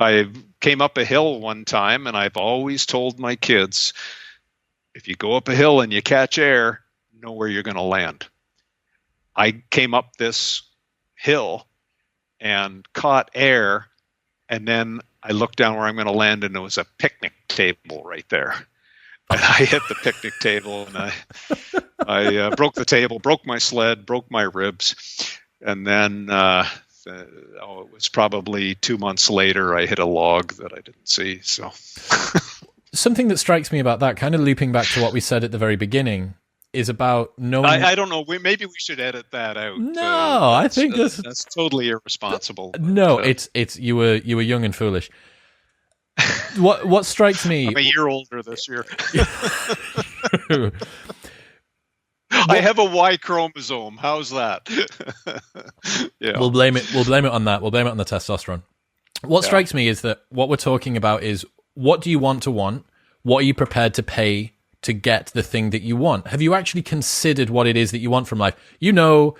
I came up a hill one time, and I've always told my kids, if you go up a hill and you catch air, know where you're going to land. I came up this hill and caught air, and then I looked down where I'm going to land, and there was a picnic table right there. And I hit the picnic table, and I broke the table, broke my sled, broke my ribs. And then it was probably 2 months later, I hit a log that I didn't see. So something that strikes me about that, kind of looping back to what we said at the very beginning, is about knowing. I don't know. Maybe we should edit that out. No, I think that's totally irresponsible. No, it's you were young and foolish. What strikes me? I'm a year older this year. I have a Y chromosome. How's that? Yeah. We'll blame it on that. We'll blame it on the testosterone. What strikes me is that what we're talking about is, what do you want to want? What are you prepared to pay to get the thing that you want? Have you actually considered what it is that you want from life? You know,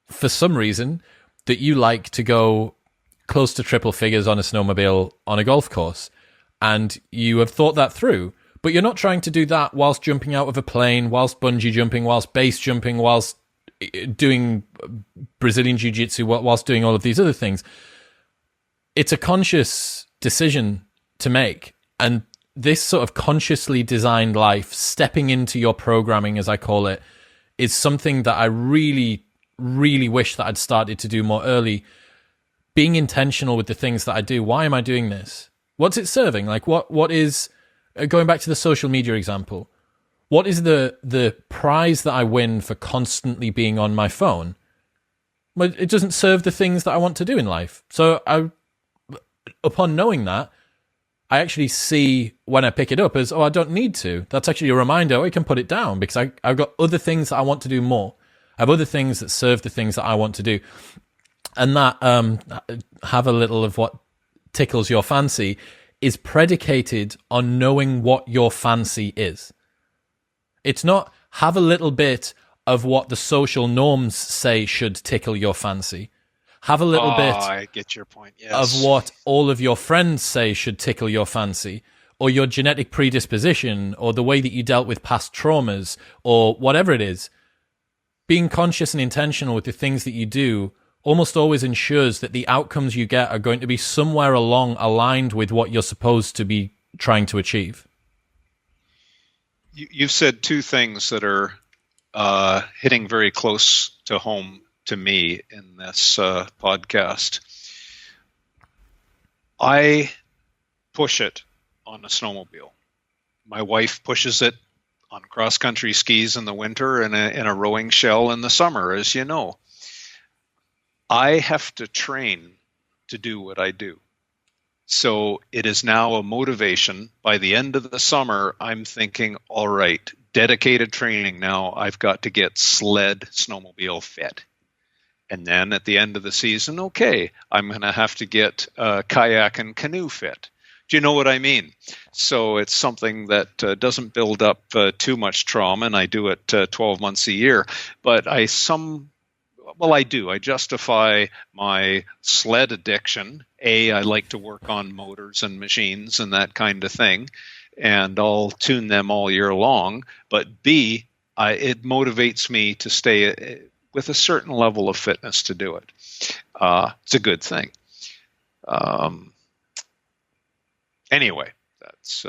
for some reason, that you like to go close to triple figures on a snowmobile on a golf course, and you have thought that through, but you're not trying to do that whilst jumping out of a plane, whilst bungee jumping, whilst base jumping, whilst doing Brazilian jiu-jitsu, whilst doing all of these other things. It's a conscious decision to make, and this sort of consciously designed life, stepping into your programming, as I call it, is something that I really, really wish that I'd started to do more early. Being intentional with the things that I do. Why am I doing this? What's it serving? Like, what is, going back to the social media example, what is the prize that I win for constantly being on my phone? Well, it doesn't serve the things that I want to do in life. So upon knowing that, I actually see when I pick it up as, I don't need to. That's actually a reminder, I can put it down, because I've got other things that I want to do more. I have other things that serve the things that I want to do. And that, have a little of what tickles your fancy, is predicated on knowing what your fancy is. It's not have a little bit of what the social norms say should tickle your fancy. Have a little bit I get your point. of Yes. what all of your friends say should tickle your fancy, or your genetic predisposition, or the way that you dealt with past traumas, or whatever it is. Being conscious and intentional with the things that you do almost always ensures that the outcomes you get are going to be somewhere along aligned with what you're supposed to be trying to achieve. You've said two things that are hitting very close to home to me in this podcast. I push it on a snowmobile. My wife pushes it on cross-country skis in the winter and in a rowing shell in the summer, as you know. I have to train to do what I do. So it is now a motivation. By the end of the summer, I'm thinking, all right, dedicated training now. I've got to get sled snowmobile fit. And then at the end of the season, okay, I'm going to have to get kayak and canoe fit. Do you know what I mean? So it's something that doesn't build up too much trauma, and I do it 12 months a year. But I do. I justify my sled addiction. I like to work on motors and machines and that kind of thing, and I'll tune them all year long. But B, it motivates me to stay with a certain level of fitness to do it. It's a good thing. Anyway, that's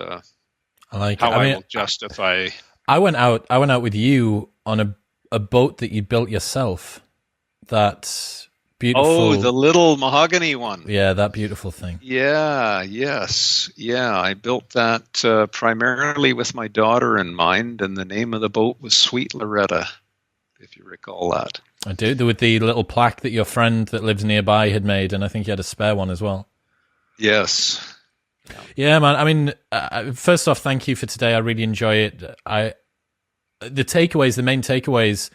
I like how it. I mean, will justify. I went out with you on a boat that you built yourself. That beautiful. Oh, the little mahogany one. Yeah, that beautiful thing. Yeah, yes. Yeah, I built that primarily with my daughter in mind, and the name of the boat was Sweet Loretta, if you recall that. I do, with the little plaque that your friend that lives nearby had made, and I think you had a spare one as well. Yes. Yeah, man. I mean, first off, thank you for today. I really enjoy it. The main takeaways,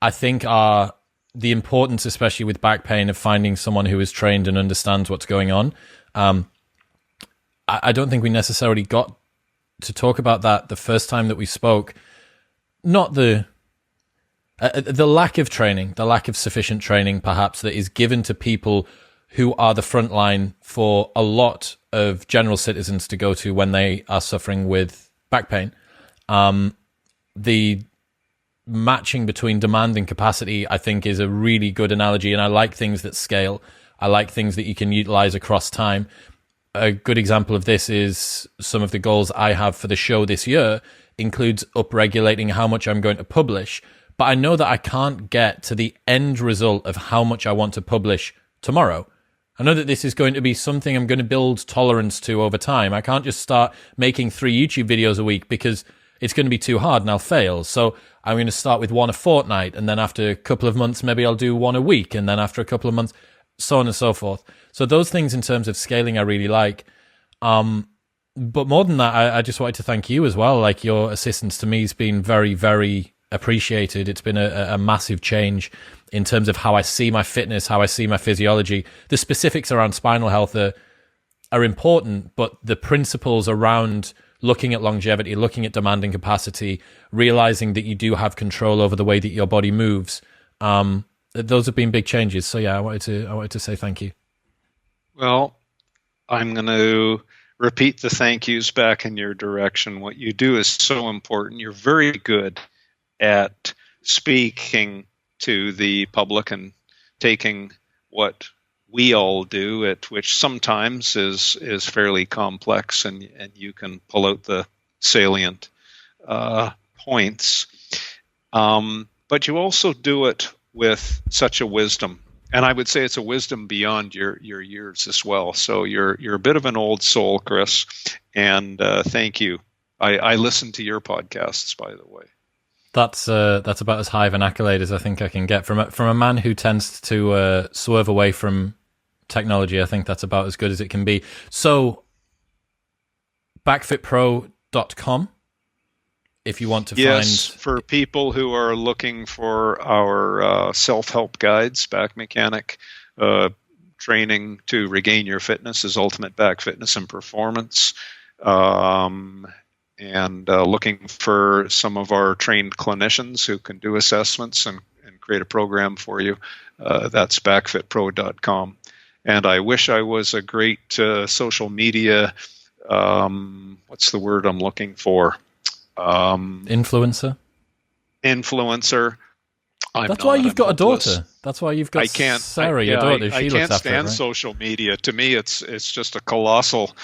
I think, are the importance, especially with back pain, of finding someone who is trained and understands what's going on. I don't think we necessarily got to talk about that the first time that we spoke. Not the lack of training, the lack of sufficient training, perhaps, that is given to people who are the front line for a lot of general citizens to go to when they are suffering with back pain. The matching between demand and capacity, I think, is a really good analogy, and I like things that scale. I like things that you can utilize across time. A good example of this is some of the goals I have for the show this year includes upregulating how much I'm going to publish, but I know that I can't get to the end result of how much I want to publish tomorrow. I know that this is going to be something I'm going to build tolerance to over time. I can't just start making 3 YouTube videos a week because it's going to be too hard and I'll fail. So I'm going to start with one a fortnight, and then after a couple of months, maybe I'll do one a week, and then after a couple of months, so on and so forth. So those things in terms of scaling I really like. But more than that, I just wanted to thank you as well. Like, your assistance to me has been very, very appreciated. It's been a massive change in terms of how I see my fitness, how I see my physiology. The specifics around spinal health are important, but the principles around looking at longevity, looking at demand and capacity, realizing that you do have control over the way that your body moves, those have been big changes. So yeah, I wanted to say thank you. Well, I'm going to repeat the thank yous back in your direction. What you do is so important. You're very good at speaking to the public and taking what we all do, at which sometimes is fairly complex, and you can pull out the salient points. But you also do it with such a wisdom, and I would say it's a wisdom beyond your years as well. So you're a bit of an old soul, Chris, and thank you. I listen to your podcasts, by the way. That's about as high of an accolade as I think I can get from a man who tends to swerve away from technology. I think that's about as good as it can be. So, backfitpro.com if you want to find... for people who are looking for our self-help guides, back mechanic training to regain your fitness is Ultimate Back Fitness and Performance. and looking for some of our trained clinicians who can do assessments and create a program for you, that's backfitpro.com. And I wish I was a great social media, what's the word I'm looking for? Influencer. That's why you've got a daughter. That's why you've got Sarah, your daughter. I can't stand social media. To me, it's just a colossal.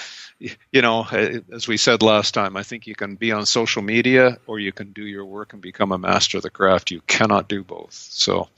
As we said last time, I think you can be on social media or you can do your work and become a master of the craft. You cannot do both. So,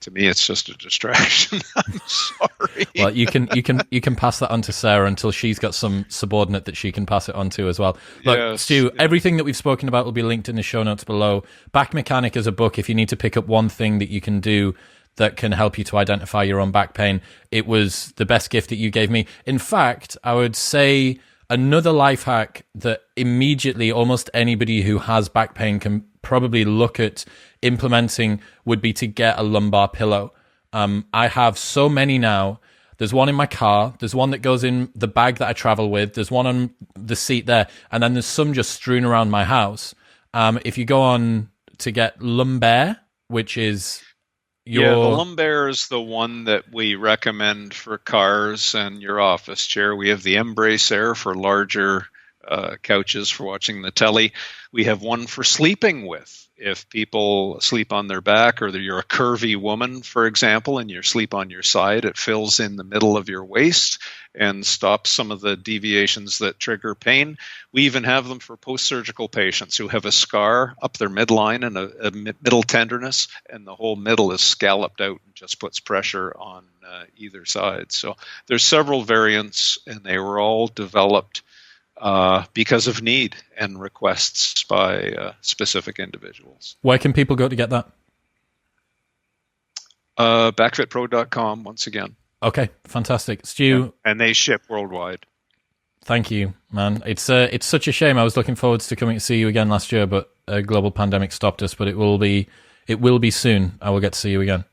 to me, it's just a distraction. I'm sorry. Well, you can pass that on to Sarah until she's got some subordinate that she can pass it on to as well. Look, yes, Stu, everything that we've spoken about will be linked in the show notes below. Back Mechanic is a book. If you need to pick up one thing that you can do that can help you to identify your own back pain, it was the best gift that you gave me. In fact, I would say another life hack that immediately almost anybody who has back pain can probably look at implementing would be to get a lumbar pillow. I have so many now. There's one in my car. There's one that goes in the bag that I travel with. There's one on the seat there. And then there's some just strewn around my house. If you go on to get Lumbar, which is the Lumbar is the one that we recommend for cars and your office chair. We have the Embrace Air for larger couches for watching the telly. We have one for sleeping with. If people sleep on their back, or you're a curvy woman, for example, and you sleep on your side, it fills in the middle of your waist and stops some of the deviations that trigger pain. We even have them for post-surgical patients who have a scar up their midline and a middle tenderness, and the whole middle is scalloped out and just puts pressure on either side. So there's several variants, and they were all developed because of need and requests by specific individuals. Where can people go to get that? Backfitpro.com, once again. Okay, fantastic. Stu. And they ship worldwide. Thank you, man. It's such a shame. I was looking forward to coming to see you again last year, but a global pandemic stopped us, but it will be soon. I will get to see you again.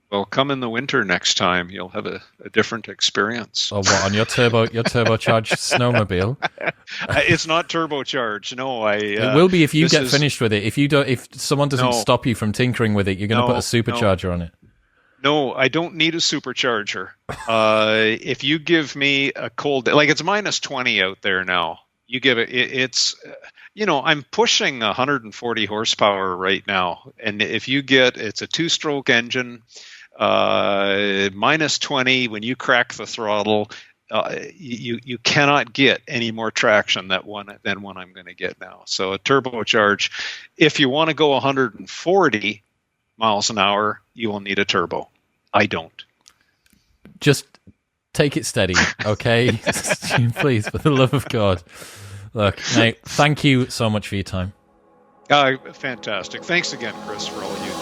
Well, come in the winter next time. You'll have a different experience. Oh, what, on your turbocharged snowmobile? It's not turbocharged. No, it will be if you get finished with it. If someone doesn't stop you from tinkering with it, you're going to put a supercharger on it. No, I don't need a supercharger. If you give me a cold, like it's minus 20 out there now. You give it's. I'm pushing 140 horsepower right now, and if you it's a two-stroke engine. Minus 20, when you crack the throttle, you cannot get any more traction than one I'm going to get now. So a turbocharge, if you want to go 140 miles an hour, you will need a turbo. I don't. Just take it steady, okay? Please, for the love of God. Look, mate, thank you so much for your time. Fantastic. Thanks again, Chris, for all you